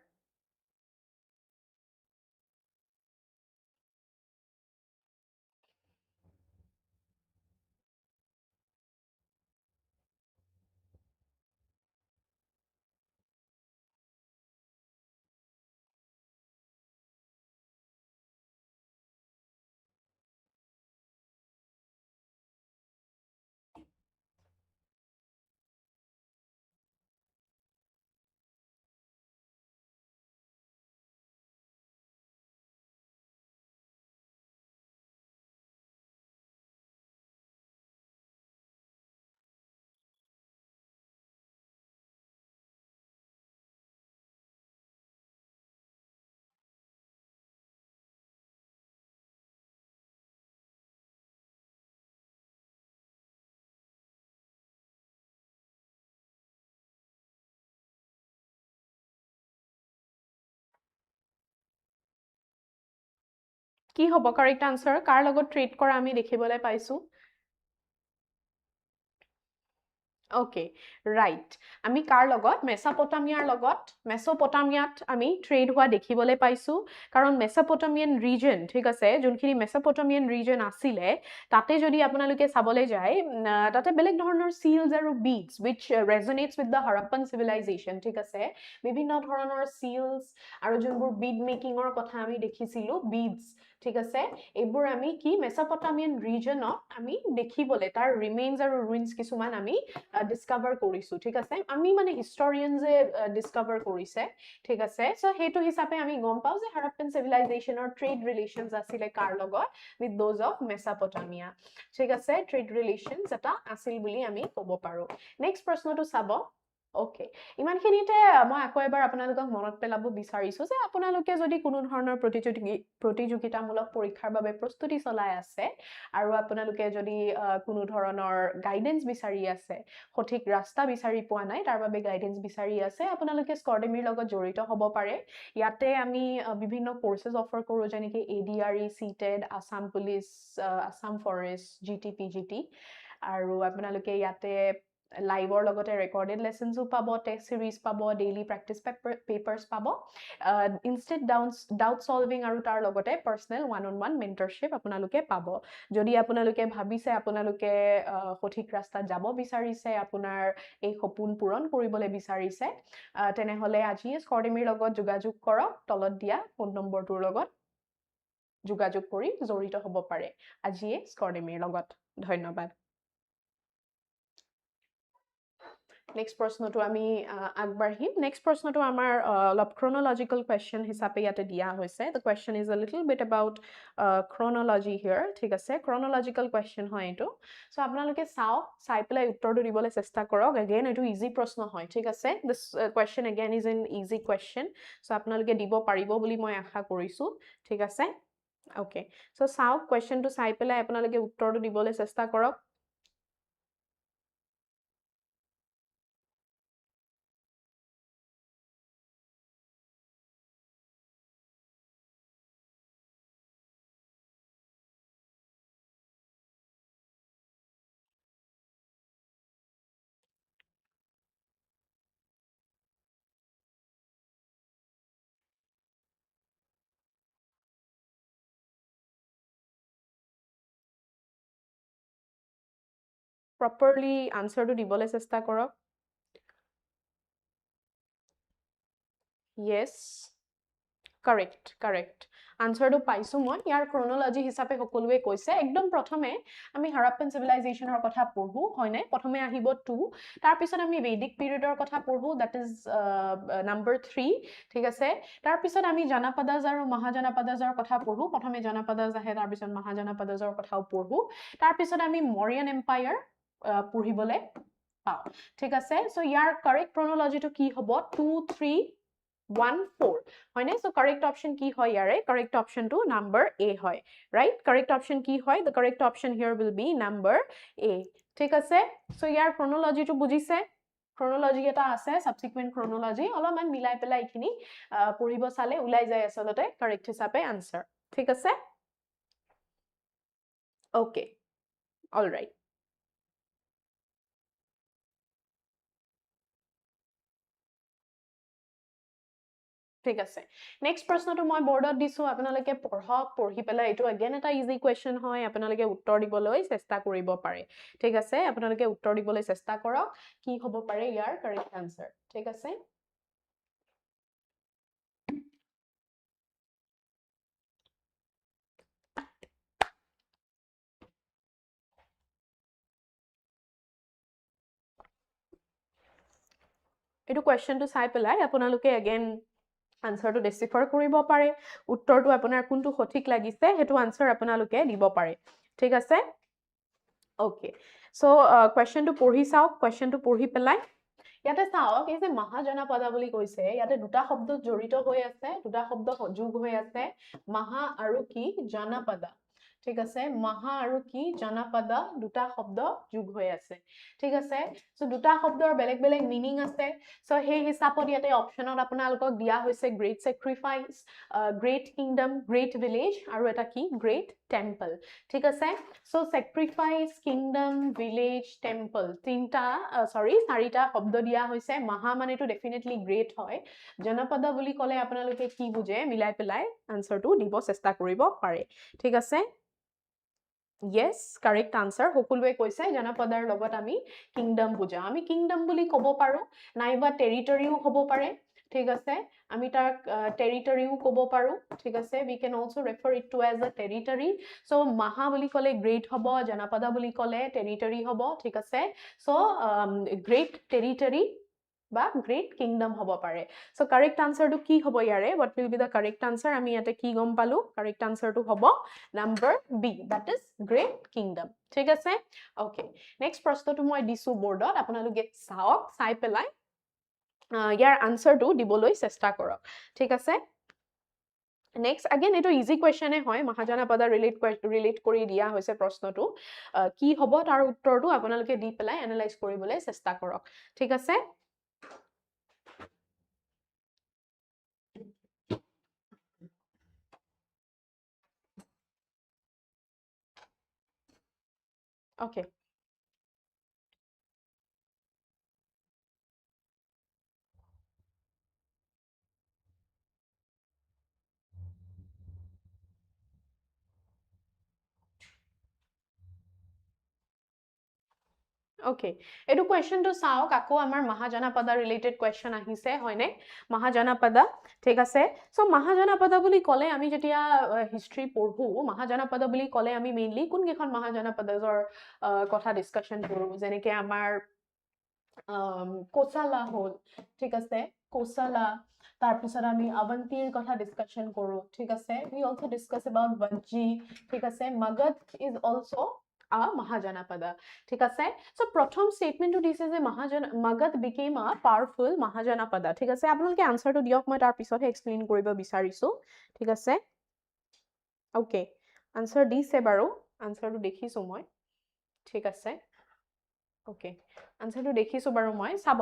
কি হ'ব correct answer কাৰ লগত ট্ৰেড কৰা আমি দেখিবলৈ পাইছো Okay, right. আমি কাৰ লগত মেছাপটামিয়াৰ লগত মেছপটামিয়াত আমি ট্ৰেড হোৱা দেখিবলৈ পাইছো কাৰণ মেছপটামিয়ান ৰিজন ঠিক আছে যোনখিনি মেছপটামিয়ান ৰিজন আছিলে তাতে যদি আপোনালোকে চাবলৈ যায় তাতে বেলেগ ধৰণৰ seals আৰু beads which resonates with the Harappan civilization ঠিক আছে বিভিন্ন ধৰণৰ seals আৰু যোনবোৰ bead making ৰ কথা আমি দেখিছিলো beads ঠিক আছে এইবোৰ আমি কি মেছপটামিয়ান ৰিজনত আমি দেখিবলৈ তাৰ ৰিমেইনছ আৰু ruins কিছুমান আমি ডিস্কভাৰ কৰিছো ঠিক আছে আমি মানে হিষ্টৰিয়ানজে ডিস্কভাৰ কৰিছে ঠিক আছে সো হেতু হিচাপে আমি গম পাও যে হাৰাপ্পান সিভিলাইজেশনৰ ট্ৰেড ৰিলেশনস আছিল কাৰ লগত উইথ দোজ অফ মেছাপটামিয়া ঠিক আছে ট্ৰেড ৰিলেশনস এটা আছিল বুলি আমি ক'ব পাৰো নেক্সট প্ৰশ্নটো চাব ওকে ইমানখিনিতে মই আকৌ এবাৰ আপোনালোকক মনত পেলাব বিচাৰিছো যে আপোনালোকে যদি কোনো ধৰণৰ প্ৰতিযোগিতামূলক পৰীক্ষাৰ বাবে প্ৰস্তুতি চলাই আছে আৰু আপোনালোকে যদি কোনো ধৰণৰ গাইডেন্স বিচাৰি আছে সঠিক ৰাস্তা বিচাৰি পোৱা নাই তাৰ বাবে গাইডেন্স বিচাৰি আছে আপোনালোকে স্কৰ্ডেমিৰ লগত জড়িত হ'ব পাৰে ইয়াতে আমি বিভিন্ন কোৰ্सेছ অফাৰ কৰো যেনেকৈ ADRE CTET Assam police Assam forest GT আৰু আপোনালোকে ইয়াতে লাইভৰ লগতে ৰেকৰ্ডেড লেসনসও পাব টেস্ট সিৰিজ পাব ডেইলি প্ৰেক্টিস পেপাৰস পাব ইনষ্টেন্ট ডাউট সলভিং আৰু তাৰ লগতে পাৰ্সোনেল ওয়ান-অন-ওয়ান মেন্টৰশিপ আপোনালোকে পাব যদি আপোনালোকে ভাবিছে আপোনালোকে সঠিক ৰাস্তাত যাব বিচাৰিছে আপোনাৰ এই সপোন পূৰণ কৰিবলৈ বিচাৰিছে তেনেহলে আজি স্কৰ্ডেমিৰ লগত যোগাযোগ কৰক তলত দিয়া ফোন নম্বৰটোৰ লগত যোগাযোগ কৰি জড়িত হ'ব পাৰে আজিয়ে স্কৰ্ডেমিৰ লগত ধন্যবাদ নেক্সট প্ৰশ্নটো আমি আগবাঢ়িম নেক্সট প্ৰশ্নটো আমাৰ অলপ chronological question হিচাপে ইয়াতে দিয়া হৈছে the question is a little bit about chronology here ঠিক আছে chronological question হয় এইটো সো আপোনালোকে চাই পেলাই উত্তৰটো দিবলৈ চেষ্টা কৰক again এইটো ইজি প্ৰশ্ন হয় ঠিক আছে this question again is an easy question so আপোনালোকে দিব পাৰিব বুলি মই আশা কৰিছো ঠিক আছে okay সো চাওক questionটো চাই পেলাই আপোনালোকে উত্তৰটো দিবলৈ চেষ্টা কৰক properly answer to dibole chesta korok yes correct answer to paisu moi yar chronology hisabe hokoluwe koise ekdom prothome ami Harappan civilization or kotha porhu hoine prothome ahibo 2 tar pisot ami Vedic period or kotha porhu that is number 3 thik ase tar pisot ami Janapadas aru Mahajanapadas or kotha porhu prothome Janapadas ahe tar pisot Mahajanapadas or kotha porhu tar pisot ami Mauryan empire porhibole pao thik ase so yar correct chronology to ki hobo 2 3 1 4 hoine so correct option ki hoy yare correct option to number A hoy right correct option ki hoy the correct option here will be number A thik ase so yar chronology to bujise chronology eta ase subsequent chronology oloman milai pelai ekhini poribo sale ulai jay asolote correct hisabe answer thik ase okay all right ঠিক আছে next প্ৰশ্নটো মই বৰ্ডত দিছো আপোনালোকে পঢ়ক পঢ়ি পেলাই এটো again এটা ইজি কোৱেশ্চন হয় আপোনালোকে উত্তৰ দিবলৈ চেষ্টা কৰিব পাৰে ঠিক আছে আপোনালোকে উত্তৰ দিবলৈ চেষ্টা কৰক কি হ'ব পাৰে ইয়াৰ কাৰেক্ট আনসাৰ ঠিক আছে এটো কোৱেশ্চনটো চাই পেলাই আপোনালোকে again answer to decipher কৰিব পাৰে উত্তৰটো আপোনাৰ কোনটো সঠিক লাগিছে হেতু answer আপোনালোকে দিব পাৰে ঠিক আছে okay so question to পঢ়ি চাও question to পঢ়ি পেলাই ইয়াতে চাওক এই যে মহাজনাপদা বুলি কৈছে ইয়াতে দুটা শব্দ জড়িত হৈ আছে দুটা শব্দ যোগ হৈ আছে মহা আৰু কি জনাপদা ঠিক আছে মাহা আৰু কি জনপদ দুটা শব্দ যোগ হৈ আছে ঠিক আছে সো দুটা শব্দৰ বেলেগ বেলেগ মিনিং আছে সো সেই হিচাপত ইয়াতে অপচনত আপোনালোকক দিয়া হৈছে great sacrifice great kingdom great village আৰু এটা কি গ্ৰেট টেম্পল ঠিক আছে so sacrifice kingdom village temple চাৰিটা শব্দ দিয়া হৈছে মাহা মানেটো ডেফিনেটলি গ্ৰেট হয় জনপদ বুলি ক'লে আপোনালোকে কি বুজে মিলাই পেলাই আনসাৰটো দিব চেষ্টা কৰিব পাৰে ঠিক আছে Yes, correct answer. সকলোৱে কৈছে জনপদৰ লগত আমি কিংডম বুজাও আমি কিংডম বুলি ক'ব পাৰো নাইবা টেৰিটৰিও হ'ব পাৰে ঠিক আছে আমি তাক টেৰিটৰিও ক'ব পাৰো ঠিক আছে we can also refer it to as a territory so মাহা বুলি ক'লে গ্ৰেট হ'ব জনপদ বুলি ক'লে টেৰিটৰি হ'ব ঠিক আছে so great territory বা great kingdom হ'ব পাৰে so correct answer টো কি হ'ব ইয়াৰে what will be the correct answer আমি ইয়াতে কি গম পালো correct answer টো হ'ব number B that is great kingdom ঠিক আছে okay next প্ৰশ্নটো মই দিছো বোৰ্ডত আপোনালোকে চাওক চাই পেলাই ইয়াৰ answer টো দিবলৈ চেষ্টা কৰক ঠিক আছে Next, again, it is easy question হয় মহাজনপদ relate কৰি দিয়া হৈছে প্ৰশ্নটো কি হ'ব তাৰ উত্তৰটো আপোনালোকে দি পেলাই এনালাইজ কৰিবলৈ চেষ্টা কৰক ঠিক আছে Okay Okay, edu question to saok ako amar Mahajanapada related question ahise hoine Mahajanapada thik ase so Mahajanapada buli kole ami jetia history porhu Mahajanapada buli kole ami mainly kun kekhon Mahajanapada jor kotha discussion koru jeneke amar Kosala hol thik ase Kosala tar pisot ami Avantir kotha discussion koru thik ase we also discuss about Vanji thik ase Magad is also a Mahajanapada ঠিক আছে so প্ৰথম স্টেটমেন্টটো দিছে যে Magad became a powerful Mahajanapada ঠিক আছে আপোনালোকে আনসাৰটো দিয়ক মই তাৰ পিছতহে এক্সপ্লেইন কৰিব বিচাৰিছো ঠিক আছে ওকে আনসাৰ দিছে বাৰু আনসাৰটো দেখিছো মই ঠিক আছে ওকে আনসাৰটো দেখিছো বাৰু মই চাব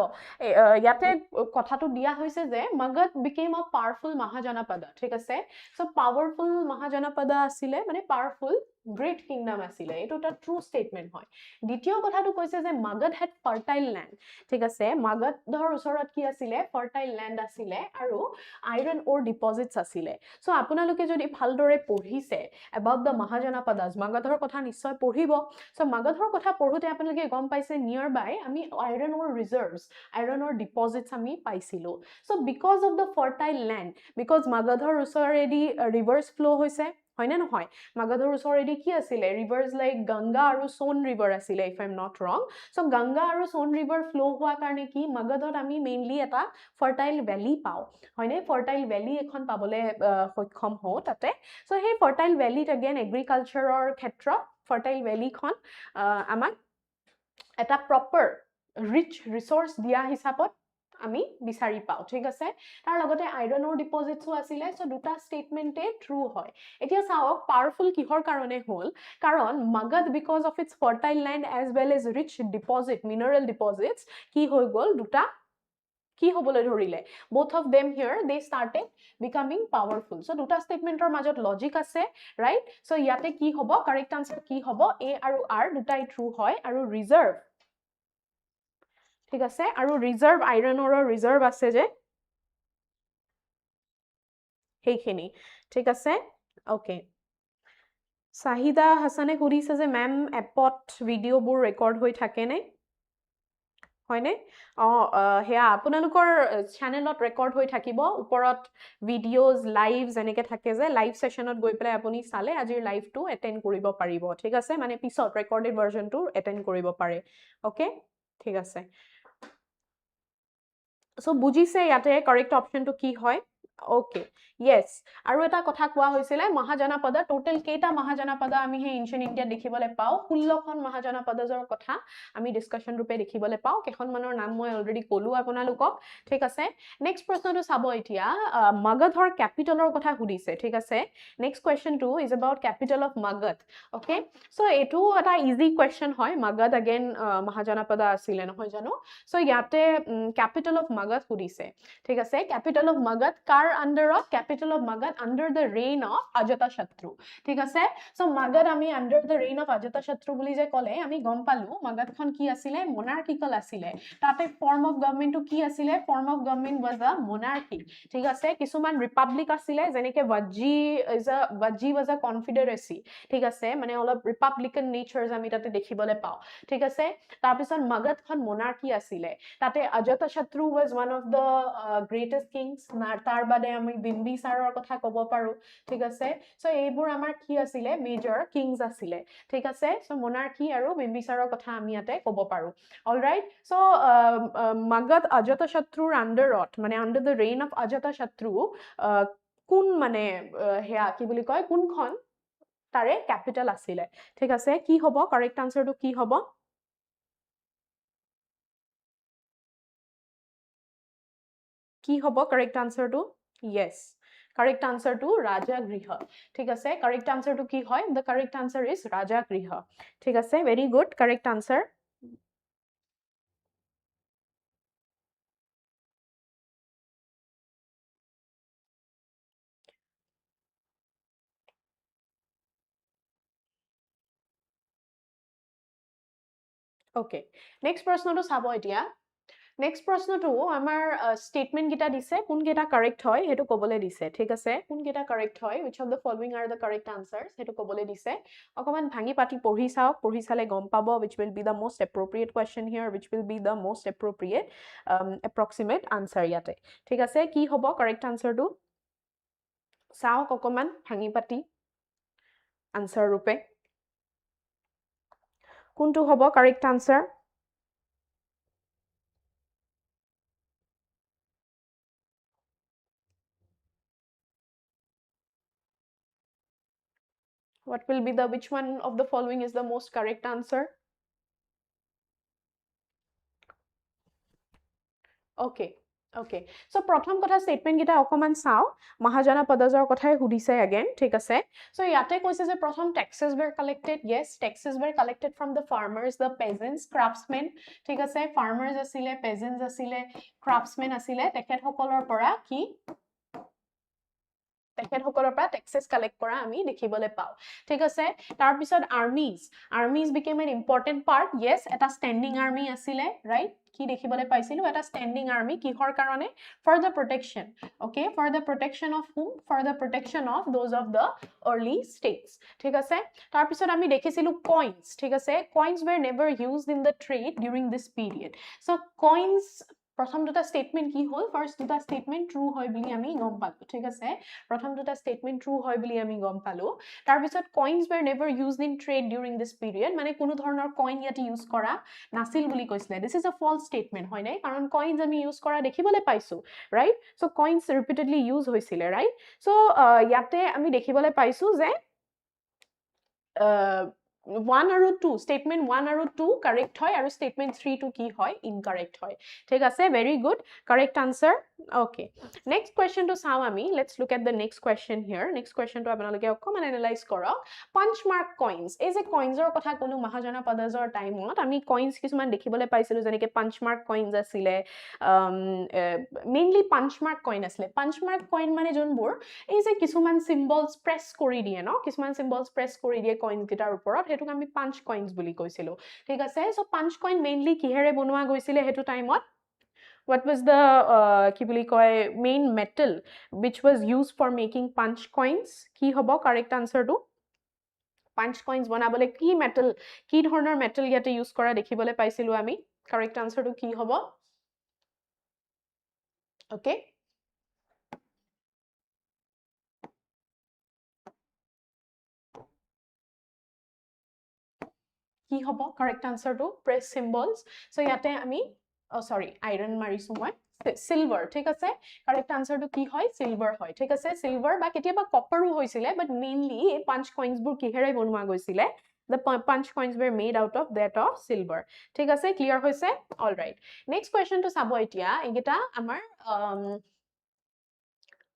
ইয়াতে কথাটো দিয়া হৈছে যে Magad became a powerful Mahajanapada ঠিক আছে সো পাৱাৰফুল Mahajanapada আছিলে মানে powerful great kingdom asile eto ta true statement hoy ditiyo kotha tu koise je Magad had fertile land thik ase Magad dhor usorat ki asile fertile land asile aru iron ore deposits asile so apunaloke jodi bhaldore pohise about the Mahajanapadas Magadhor kotha nischoy pohibo so Magadhor kotha pohute apunaloke gom paise nearby ami iron ore reserves iron ore deposits ami paisilo so because of the fertile land because Magadhor usoredi rivers flow hoise হয় না নহয় Magadhor usoredi কি asile rivers like Ganga aru Son river asile if I'm not wrong so Ganga aru Son river flow hoa karone ki Magadhor ami mainly eta fertile valley pao হয় না fertile valley ekhon pabole সক্ষম ho tate so hey fertile valley again agriculture or khetra fertile valley khon amak eta proper rich resource dia hisapot আমি বিচাৰি পাও ঠিক আছে তাৰ লগতে আইৰন অৰ ডিপজিটসও আছিল সো দুটা স্টেটমেন্টে ট্ৰু হয় এতিয়া চাওক পাৱাৰফুল কিহৰ কাৰণে হল কাৰণ Magad because of its fertile land as well as rich deposit mineral deposits কি হৈ গল দুটা কি হবলৈ ধৰিলে both of them here they started becoming powerful so দুটা স্টেটমেন্টৰ মাজত লজিক আছে ৰাইট সো ইয়াতে কি হ'ব কাৰেক্ট আনসাৰ কি হ'ব a আৰু r দুটাই ট্ৰু হয় আৰু ৰিজাৰ্ভ ঠিক আছে আৰু ৰিজাৰ্ভ আইৰন অৰৰ ৰিজাৰ্ভ আছে যে হেইখিনি ঠিক আছে ওকে সাহিদা হাসানে কৰিছে যে ম্যাম এপত ভিডিওবোৰ ৰেকৰ্ড হৈ থাকে নে হয়নে হেয়া আপোনালোকৰ চেনেলত ৰেকৰ্ড হৈ থাকিব ওপৰত ভিডিওজ লাইভস এনেকে থাকে যে লাইভ সেশনত গৈ পেলাই আপুনি চালে আজিৰ লাইভটো এটেন্ড কৰিব পাৰিব ঠিক আছে মানে পিছত ৰেকৰ্ডেড ভাৰ্জনটো এটেন্ড কৰিব পাৰে ওকে ঠিক আছে So বুজিছে ইয়াতে কাৰেক্ট অপশনটো কি হয় Okay, yes. আৰু এটা কথা কোৱা হৈছিলে মহাজনপদ টোটাল কেইটা মহাজনপদ আমি হে এনশিয়েন্ট ইণ্ডিয়াত দেখিবলৈ পাওঁ 16খন মহাজনপদৰ কথা আমি ডিসকাশন ৰূপে দেখিবলৈ পাওঁ কেইখনমানৰ নাম মই অলৰেডি ক'লো আপোনালোকক ঠিক আছে নেক্সট প্ৰশ্নটো চাব এতিয়া মগধৰ ক্যাপিটেলৰ কথা সুধিছে ঠিক আছে নেক্সট কোৱেশ্চনটো is about capital of Magadh okay so এটো এটা ইজি কোৱেশ্চন হয় মগধ अगेन মহাজনপদ আছিল নহয় জানো সো ইয়াতে ক্যাপিটেল অফ মগধ সুধিছে ঠিক আছে ক্যাপিটেল অফ মগধ কাৰ under of capital of Magad under the reign of Ajatashatru ঠিক আছে so Magad আমি under the reign of Ajatashatru বুলি যে কলে আমি গম পালো Magad খন কি আছিলে monarchical আছিলে তাতে form of government টো কি আছিলে form of government was a monarchy ঠিক আছে কিছুমান republic আছিলে যেনেকে Vajji was a confederacy ঠিক আছে মানে অলপ republican natures আমি তাতে দেখিবলৈ পাও ঠিক আছে তাৰ পিছত Magad খন monarchy আছিলে তাতে Ajatashatru was one of the greatest kings তাৰ বাদে আমি বিম্বিসাৰৰ কথা ক'ব পাৰো ঠিক আছে সো এইবোৰ আমাৰ কি আছিলে মেজৰ কিংস আছিলে ঠিক আছে সো monarchy আৰু বিম্বিসাৰৰ কথা আমি ইয়াতে ক'ব পাৰো অল ৰাইট সো মগধ অজাতশত্ৰুৰ আন্ডাৰত মানে আন্ডাৰ দ্য ৰেইন অফ অজাতশত্ৰু কোন মানে হেয়া কি বুলি কয় কোনখন তাৰে ক্যাপিটেল আছিলে ঠিক আছে কি হ'ব কাৰেক্ট আনসাৰটো কি হ'ব কি হ'ব correct আনসাৰটো yes correct answer to raja griha ঠিক আছে correct answer to কি হয় the correct answer is raja griha ঠিক আছে very good correct answer okay next প্ৰশ্নটো চাব এতিয়া নেক্সট প্ৰশ্নটো আমাৰ স্টেটমেন্ট গিটা দিছে কোন কেটা কাৰেক্ট হয় হেতু কবলে দিছে ঠিক আছে কোন কেটা কাৰেক্ট হয় which of the following are the correct answers হেতু কবলে দিছে অকমান ভাঙি পাতি পঢ়ি চাওক পঢ়ি চালে গম পাব which will be the most appropriate question here which will be the most appropriate approximate answer ইয়াতে ঠিক আছে কি হ'ব কাৰেক্ট আনসাৰটো চাওক অকমান ভাঙি পাতি আনসাৰ ৰূপে কোনটো হ'ব correct answer What will be the which one of the following is the most correct answer? Okay. Okay. So প্ৰথম কথা statement গিটা অকমান চাও মহাজনপদৰ কথাই সুধিছে again ঠিক আছে so ইয়াতে কৈছে যে প্ৰথম taxes were collected yes taxes were collected from the farmers the peasants craftsmen ঠিক আছে farmers আছিলে peasants আছিলে craftsmen আছিলে তেখেতসকলৰ পৰা কি তেখেতসকলৰ পৰা taxes collect কৰা আমি দেখিবলৈ পাও ঠিক আছে তাৰ পিছত armies became an important part yes এটা standing army আছিলে right কি দেখিবলৈ পাইছিলো এটা standing army কিহৰ কাৰণে for the protection okay for the protection of whom for the protection of those of the early states ঠিক আছে তাৰ পিছত আমি দেখিছিলো coins ঠিক আছে coins were never used in the trade during this period so coins প্ৰথম দুটা স্টেটমেন্ট কি হল ফাৰ্স্ট দুটা স্টেটমেন্ট ট্ৰু হয় বুলি আমি গম পালো ঠিক আছে প্ৰথম দুটা স্টেটমেন্ট ট্ৰু হয় বুলি আমি গম পালো তাৰ পিছত coins were never used in trade during this period মানে কোনো ধৰণৰ কইন ইয়াতে ইউজ কৰা নাছিল বুলি কৈছিলে this is a false statement হয় নাই কাৰণ coins আমি ইউজ কৰা দেখিবলৈ পাইছো right so coins repeatedly use হৈছিলে right so ইয়াতে আমি দেখিবলৈ পাইছো যে 1 আৰু 2 statement 1 আৰু 2 correct হয় আৰু statement 3 to কি হয় incorrect হয় ঠিক আছে very good correct answer okay next question to চাও আমি let's look at the next question here next question to আপোনালোকে অকমান analyze কৰক punch mark coins এই যে coinsৰ কথা ক'লো মহাজনপদৰ টাইমত আমি coins কিছুমান দেখিবলৈ পাইছিলো যেনেকে punch mark coins আছিলে mainly punch mark coin আছিলে punch mark coin মানে যোনবোৰ এই যে কিছুমান symbols press কৰি দিয়ে ন কিছুমান symbols press কৰি দিয়ে coins গিটাৰ ওপৰত হেতুক আমি punch coins বুলি কৈছিলো ঠিক আছে সো punch coin mainly কিহেৰে বনোৱা গৈছিলে হেতু টাইমত what was the কি বুলি কয় main metal which was used for making punch coins কি হ'ব correct answer to punch coins বনাবলে কি metal কি ধৰণৰ metal ইয়াতে ইউজ কৰা দেখিবলৈ পাইছিলো আমি correct answer to কি হ'ব okay কি হ'ব correct answer to press symbols so ইয়াতে আমি sorry iron মাৰিছো মই silver ঠিক আছে correct answer to কি হয় silver হয় ঠিক আছে silver বা কেতিয়াবা copperও হৈছিলে but mainly এই punch coins বোৰ কিহেৰে বনোৱা গৈছিলে the punch coins were made out of that of silver ঠিক আছে clear হৈছে all right next question to চাব এতিয়া এইগিটা আমাৰ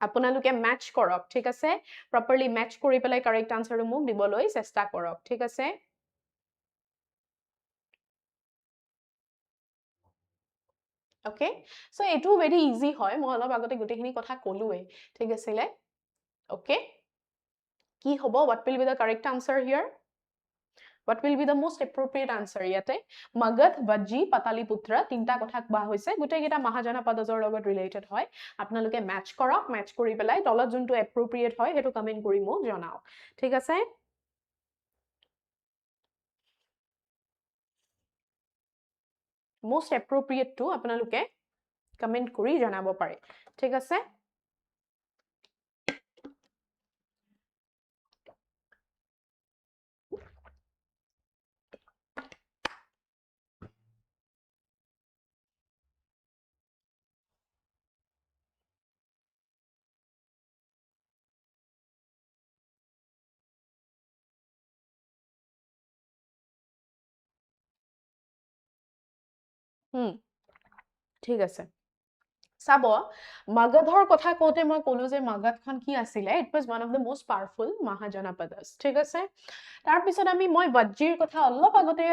আপোনালোকে match কৰক ঠিক আছে properly match কৰি পেলাই correct answer টো মোক দিবলৈ চেষ্টা কৰক ঠিক আছে okay so etu very easy hoy moi olop agote gotekhini kotha koluwe thik asile okay ki hobo what will be the correct answer here what will be the most appropriate answer yate magadh vajji pataliputra tinta kotha ba hoise gote geta mahajana padajor logot related hoy apnaluke match kori pelai tolot juntu appropriate hoy hetu comment kori mo janao thik ase most appropriate to apnaluke comment kori janabo pare thik ase ঠিক আছে চাব মাগধৰ কথা কোতে মই কলো যে মাগধখন কি আছিলে it was one of the most powerful mahajanapadas ঠিক আছে তাৰ পিছত আমি মই বজ্জিৰ কথা অলপ আগতে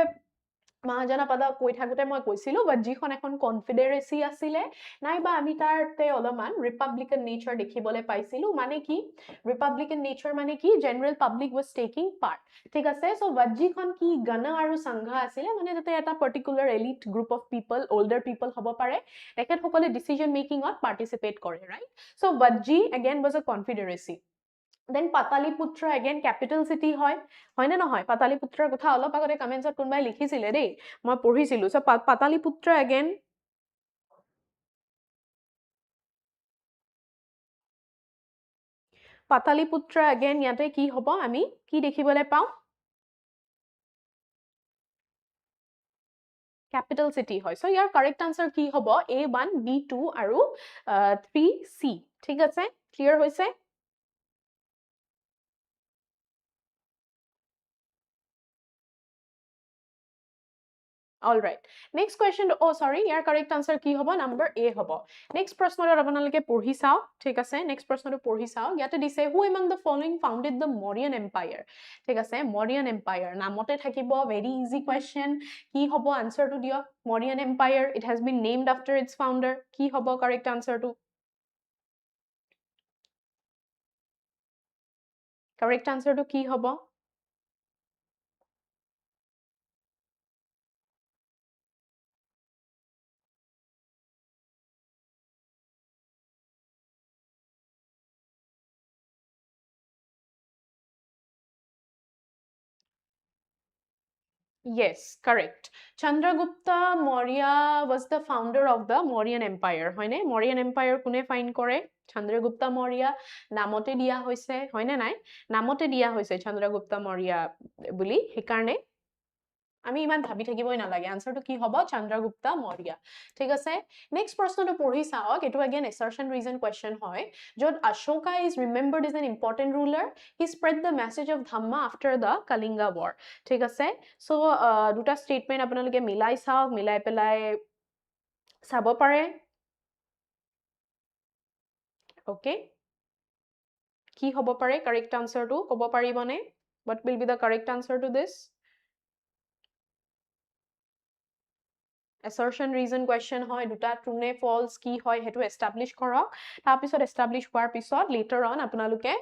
Mahajanapada কৈ থাকোতে মই কৈছিলো বজ্জিখন এখন কনফেডাৰেসি আছিলে নাইবা আমি তাৰতে অলমান ৰিপাব্লিকান নেচাৰ দেখিবলৈ পাইছিলো মানে কি ৰিপাব্লিকান নেচাৰ মানে কি general public was taking part ঠিক আছে সো বজ্জিখন কি গণা আৰু সংঘা আছিলে মানে যাতে এটা particular elite group of people older people হ'ব পাৰে তেখেত সকলে ডিসিশন মেকিংত পাৰ্টিসিপেট কৰে right so Vajji again was a confederacy then Pataliputra again capital city hoy hoyne na hoy Pataliputra kotha olop agore comments ot kunbai likhisile dei moi porhisilu so Pataliputra again yate ki hobo ami ki dekhibole pau capital city hoy so your correct answer ki hobo A1 B2 aru 3C thik ase clear hoise all right next question oh sorry your correct answer ki hobo number A hobo next prashno ro apanalike porhi sao thik ase next prashno ro porhi sao yate dise who among the following founded the Mauryan empire thik ase Mauryan empire namote thakibo very easy question ki hobo answer to dio Mauryan empire it has been named after its founder ki hobo correct answer to correct answer to ki hobo Yes, correct. Chandragupta Maurya was the founder of the Mauryan Empire. Hoine Mauryan Empire kune find kore? Chandragupta Maurya namote dia hoise. Hoine nai? Namote dia hoise Chandragupta Maurya buli. Hikarne আমি ইমান ভাবি থাকিবই নালাগে আনসারটো কি হ'ব চন্দ্ৰগুপ্তা মৌৰ্য ঠিক আছে next প্ৰশ্নটো পঢ়ি চাওক এটো again assertion reason question হয় যত Ashoka is remembered as an important ruler he spread the message of dhamma after the Kalinga war ঠিক আছে সো দুটা স্টেটমেন্ট আপোনালোকে মিলাই চাওক মিলাই পেলাই চাব পাৰে ওকে কি হ'ব পাৰে কাৰেক্ট আনসাৰটো ক'ব পাৰিবনে what will be the correct answer to this assertion reason question hoy duta true ne false ki hoy hetu establish korok ta pisot establish hoar pisot later on apunaluke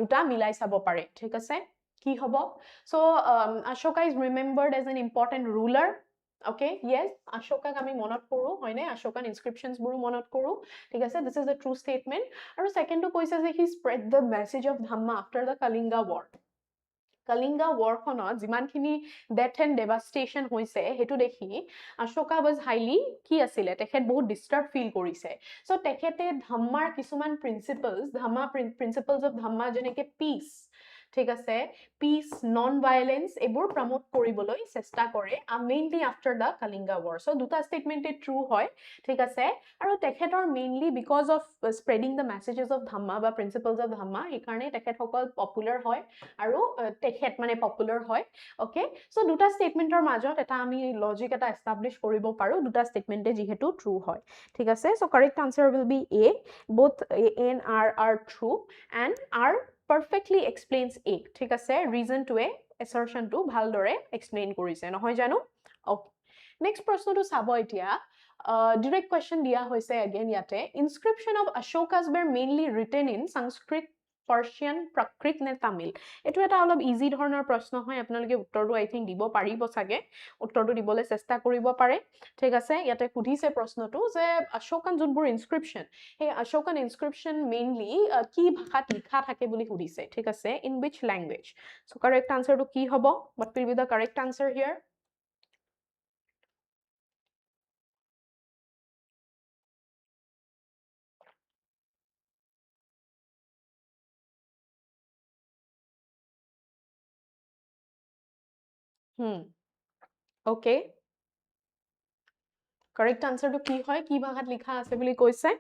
duta milai sabo pare thik ase ki hobo so Ashoka is remembered as an important ruler okay yes Ashoka kami monot koru hoy ne Ashokan inscriptions buru monot koru thik ase this is a true statement aru second to koise je he spread the message of dhamma after the Kalinga war Kalinga war khonot jiman khini death and devastation hoise hetu dekhi Ashoka was highly ki asile tekhet bahut disturbed feel korise so tekhete dhammar kisuman principles of dhamma jeneke peace ঠিক আছে peace non violence এবোৰ promote কৰিবলৈ চেষ্টা কৰে mainly after the Kalinga war so দুটা ষ্টেটমেন্টে true হয় ঠিক আছে আৰু তেখেতৰ mainly because of spreading the messages of Dhamma বা প্ৰিন্সিপলছ অফ ধাম্মা এইকাৰণে তেখেতসকল পপুলাৰ হয় আৰু তেখেত মানে পপুলাৰ হয় ওকে সো দুটা ষ্টেটমেন্টৰ মাজত এটা আমি লজিক এটা এষ্টাব্লিছ কৰিব পাৰো দুটা ষ্টেটমেন্টে যিহেতু ট্ৰু হয় ঠিক আছে so correct answer will B A both A and R are true and R perfectly explains A ঠিক আছে reason to A assertion to ভালদৰে explain কৰিছে নহয় জানো okay next প্ৰশ্নটো চাব এতিয়া direct question দিয়া হৈছে again ইয়াতে inscription of Ashokas were mainly written in Sanskrit Persian Prakrit নে Tamil এটো এটা অলপ ইজি ধৰণৰ প্ৰশ্ন হয় আপোনালোকে উত্তৰটো আই থিংক দিব পাৰিব চাগে উত্তৰটো দিবলৈ চেষ্টা কৰিব পাৰে ঠিক আছে ইয়াতে সুধিছে প্ৰশ্নটো যে অশোকান যোনবোৰ ইনস্ক্ৰিপশন হে অশোকান ইনস্ক্ৰিপশন মেইনলি কি ভাষাত লিখা থাকে বুলি সুধিছে ঠিক আছে in which language so correct answer to কি হ'ব what will be the correct answer here okay correct answer to কি হয় কি ভাষাত লিখা আছে বুলি কৈছে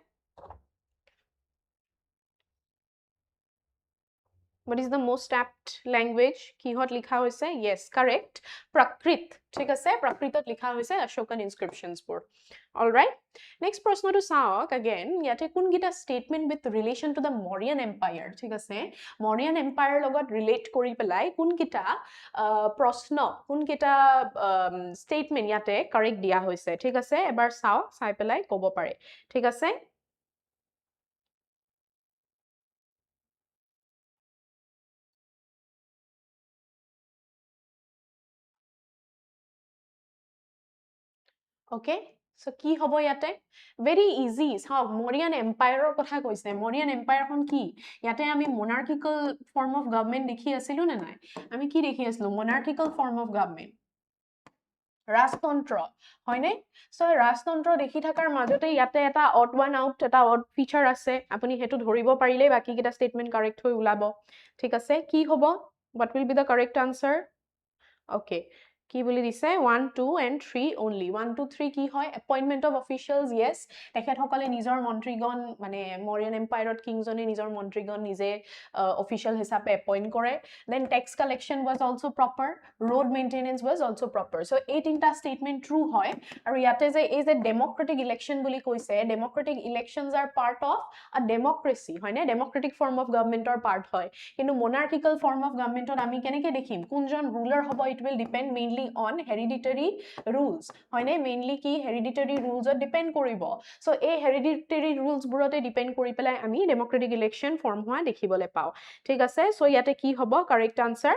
what is the most apt language কিহত লিখা হৈছে yes correct prakrit ঠিক আছে prakritot লিখা হৈছে ashokan inscriptions বোৰ all right next প্ৰশ্নটো চাওক again ইয়াতে কোন গিটা statement with relation to the Mauryan empire ঠিক আছে Mauryan empire লগত relate কৰি পেলাই কোন গিটা প্ৰশ্ন কোন গিটা statement ইয়াতে correct দিয়া হৈছে ঠিক আছে এবাৰ চাও চাই পেলাই ক'ব পাৰে ঠিক আছে okay so কি হ'ব ইয়াতে very easy চাও Mauryan empire ৰ কথা কৈছে Mauryan empire খন কি ইয়াতে আমি monarchical form of government দেখি আছিলো নে নাই আমি কি দেখি আছিলো monarchical form of government ৰাজতন্ত্ৰ হয়নে সো ৰাজতন্ত্ৰ দেখি থাকাৰ মাজতে ইয়াতে এটা odd one out এটা odd feature আছে আপুনি হেতু ধৰিব পাৰিলে বাকি কিটা statement correct হৈ উলাব ঠিক আছে কি হ'ব what will be the correct answer okay কি বুলি দিছে 1 2 and 3 only 1 2 3 কি হয় appointment of officials yes তেখেত সকলে নিজৰ মন্ত্ৰীগণ মানে Mauryan empire ত কিং জনে নিজৰ মন্ত্ৰীগণ নিজে official হিচাপে appoint কৰে then tax collection was also proper road maintenance was also proper so এই তিনটা statement true হয় আৰু ইয়াতে যে এই যে democratic election বুলি কৈছে democratic elections are part of a democracy হয়নে democratic form of government or part হয় কিন্তু monarchical form of government ত আমি কেনেকে দেখিম কোনজন ruler হ'ব it will depend mainly on hereditary rules হয়নে mainly কি hereditary rules ত depend কৰিব so এই hereditary rules বোৰতে depend কৰি পেলাই আমি democratic election form হোৱা দেখিবলৈ পাও ঠিক আছে so ইয়াতে কি হ'ব correct answer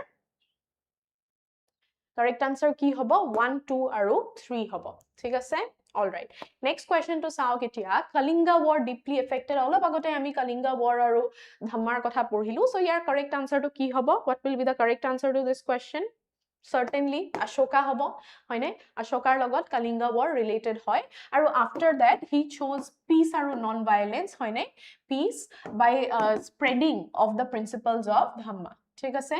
কি হ'ব 1 2 আৰু 3 হ'ব ঠিক আছে all right next question to চাও কেতিয়া Kalinga war deeply affected অলপ আগতে আমি Kalinga war আৰু ধাম্মাৰ কথা পঢ়িলো so year correct answer to কি হ'ব what will be the correct answer to this question certainly Ashoka hobo hoine Ashokar logot Kalinga war related hoy aru after that he chose peace aru non violence hoine peace by spreading of the principles of dhamma thik ase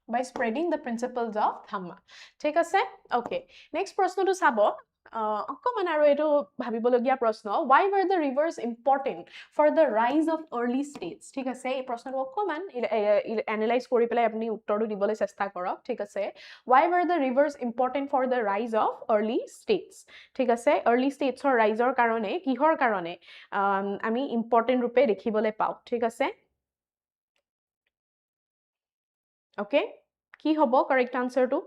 by spreading the principles of dhamma thik ase okay next proshno to sabo অকমান আৰু এটো ভাবিবলগীয়া প্ৰশ্ন why were the rivers important for the rise of early states ঠিক আছে এই প্ৰশ্নটো অকমান এনালাইজ কৰি পেলাই আপুনি উত্তৰটো দিবলৈ চেষ্টা কৰক ঠিক আছে why were the rivers important for the rise of early states ঠিক আছে early states or riseৰ কাৰণে কিহৰ কাৰণে আমি important ৰূপে দেখিবলৈ পাও ঠিক আছে okay কি হ'ব correct answer টো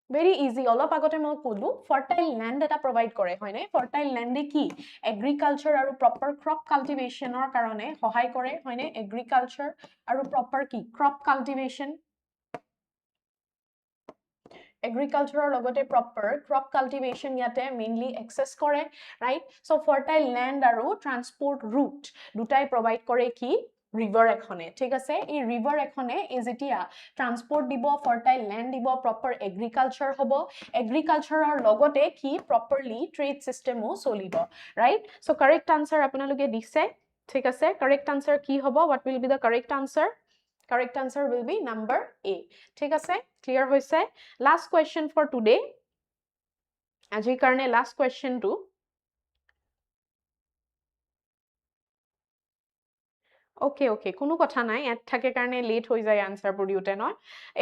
very easy অলপ আগতে মই কলো fertile land এটা provide কৰে হয়নে fertile land কি agriculture আৰু proper crop cultivation ৰ কাৰণে সহায় কৰে হয়নে agriculture আৰু proper কি crop cultivation agriculture লগতে proper crop cultivation ইয়াতে mainly access কৰে right so fertile land আৰু transport route দুটাই provide কৰে কি ৰিভাৰ এখনে ঠিক আছে এই ৰিভাৰ এখনে যেতিয়া ট্ৰান্সপোৰ্ট দিব ফাৰ্টাইল ল্যান্ড দিব প্ৰপাৰ এগ্ৰিকালচাৰ হ'ব এগ্ৰিকালচাৰৰ লগতে কি প্ৰপাৰলি ট্ৰেড সিস্টেমও চলিব ৰাইট সো কাৰেক্ট আনসাৰ আপোনালোকে দিছে ঠিক আছে কাৰেক্ট আনসাৰ কি হ'ব what will be the correct answer correct answer will be number A ঠিক আছে ক্লিয়াৰ হৈছে last question for today আজিৰ কাৰণে last question to okay okay কোনো কথা নাই এট থাকে কাৰণে লেট হৈ যায় আনসাৰবোৰ দিওতে ন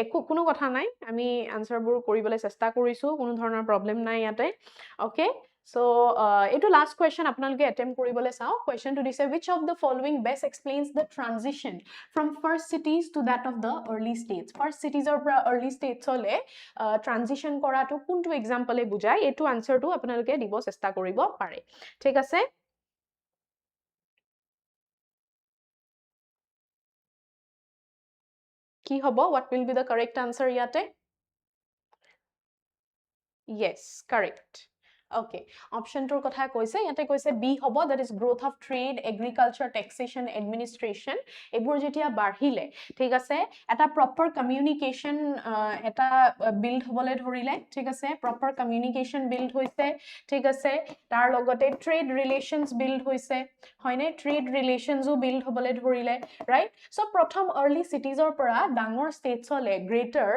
একো কোনো কথা নাই আমি আনসাৰবোৰ কৰিবলৈ চেষ্টা কৰিছো কোনো ধৰণৰ প্ৰবলেম নাই ইয়াতে ওকে সো এটো লাষ্ট কোৱেশ্চন আপোনালোকে অ্যাটেম্প কৰিবলৈ চাও কোৱেশ্চনটো দিছে which of the following best explains the transition from first cities to that of the early states first cities or early states হলে ট্ৰানজিশন কৰাটো কোনটো এক্সাম্পলে বুজায় এটো আনসাৰটো আপোনালোকে দিব চেষ্টা কৰিব পাৰে ঠিক আছে কি হ'ব what will be the correct answer ইয়াতে yes correct okay option 2 কথা কৈছে ইয়াতে কৈছে B হ'ব that is growth of trade agriculture taxation administration এবোৰ যেতিয়া বাঢ়িলে ঠিক আছে এটা proper communication এটা build হ'বলে ধৰিলে ঠিক আছে proper communication build হৈছে ঠিক আছে তাৰ লগতে trade relations build হৈছে হয়নে trade relationsও build হ'বলে ধৰিলে right so প্ৰথম early cities ৰ পৰা ডাঙৰ states হলে greater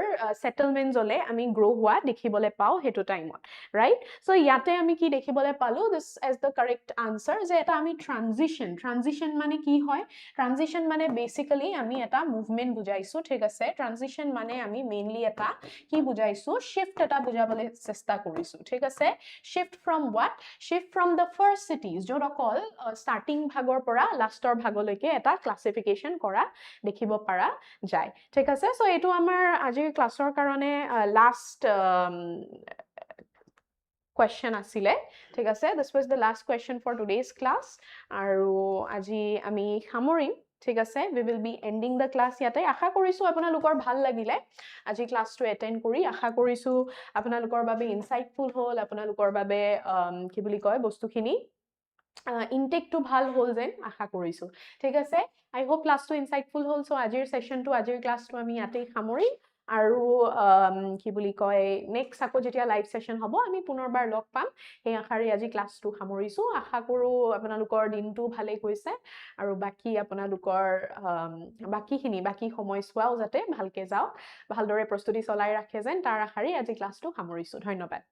settlements হলে আমি grow হোৱা দেখিবলৈ পাও হেতু টাইমত right so ইয়াতে আমি কি দেখিবলৈ পালো this as the correct answer যে এটা আমি transition মানে কি হয় transition মানে basically আমি এটা movement বুজাইছো ঠিক আছে transition মানে আমি mainly এটা কি বুজাইছো shift এটা বুজাবলৈ চেষ্টা কৰিছো ঠিক আছে shift from what shift from the first cities য'ত অকল starting ভাগৰ পৰা লাষ্টৰ ভাগলৈকে এটা classification কৰা দেখিব পাৰা যায় ঠিক আছে সো এটো আমাৰ আজিৰ ক্লাছৰ কাৰণে last question asile ঠিক আছে this was the last question for today's class আৰু আজি আমি সামৰিম ঠিক আছে we will be ending the class ইয়াতে আশা কৰিছো আপোনালোকৰ ভাল লাগিলে আজি ক্লাছটো এটেন্ড কৰি আশা কৰিছো আপোনালোকৰ বাবে ইনসাইটফুল হ'ল আপোনালোকৰ বাবে কি বুলি কয় বস্তুখিনি ইনটেক টু ভাল হ'ল যেন আশা কৰিছো ঠিক আছে আই হোপ ক্লাছটো ইনসাইটফুল হ'ল সো আজিৰ সেশনটো আজিৰ ক্লাছটো আমি ইয়াতে সামৰিম আৰু কি বুলি কয় নেক্সট আকৌ যেতিয়া লাইভ সেশন হ'ব আমি পুনৰবাৰ লগ পাম এই আশাৰে আজি ক্লাছটো সামৰিছো আশা কৰো আপোনালোকৰ দিনটো ভালে গৈছে আৰু বাকি আপোনালোকৰ বাকি সময়ছোৱাও যাতে ভালকে যাওক ভালদৰে প্ৰস্তুতি চলাই ৰাখে যেন তাৰ আশাৰে আজি ক্লাছটো সামৰিছো ধন্যবাদ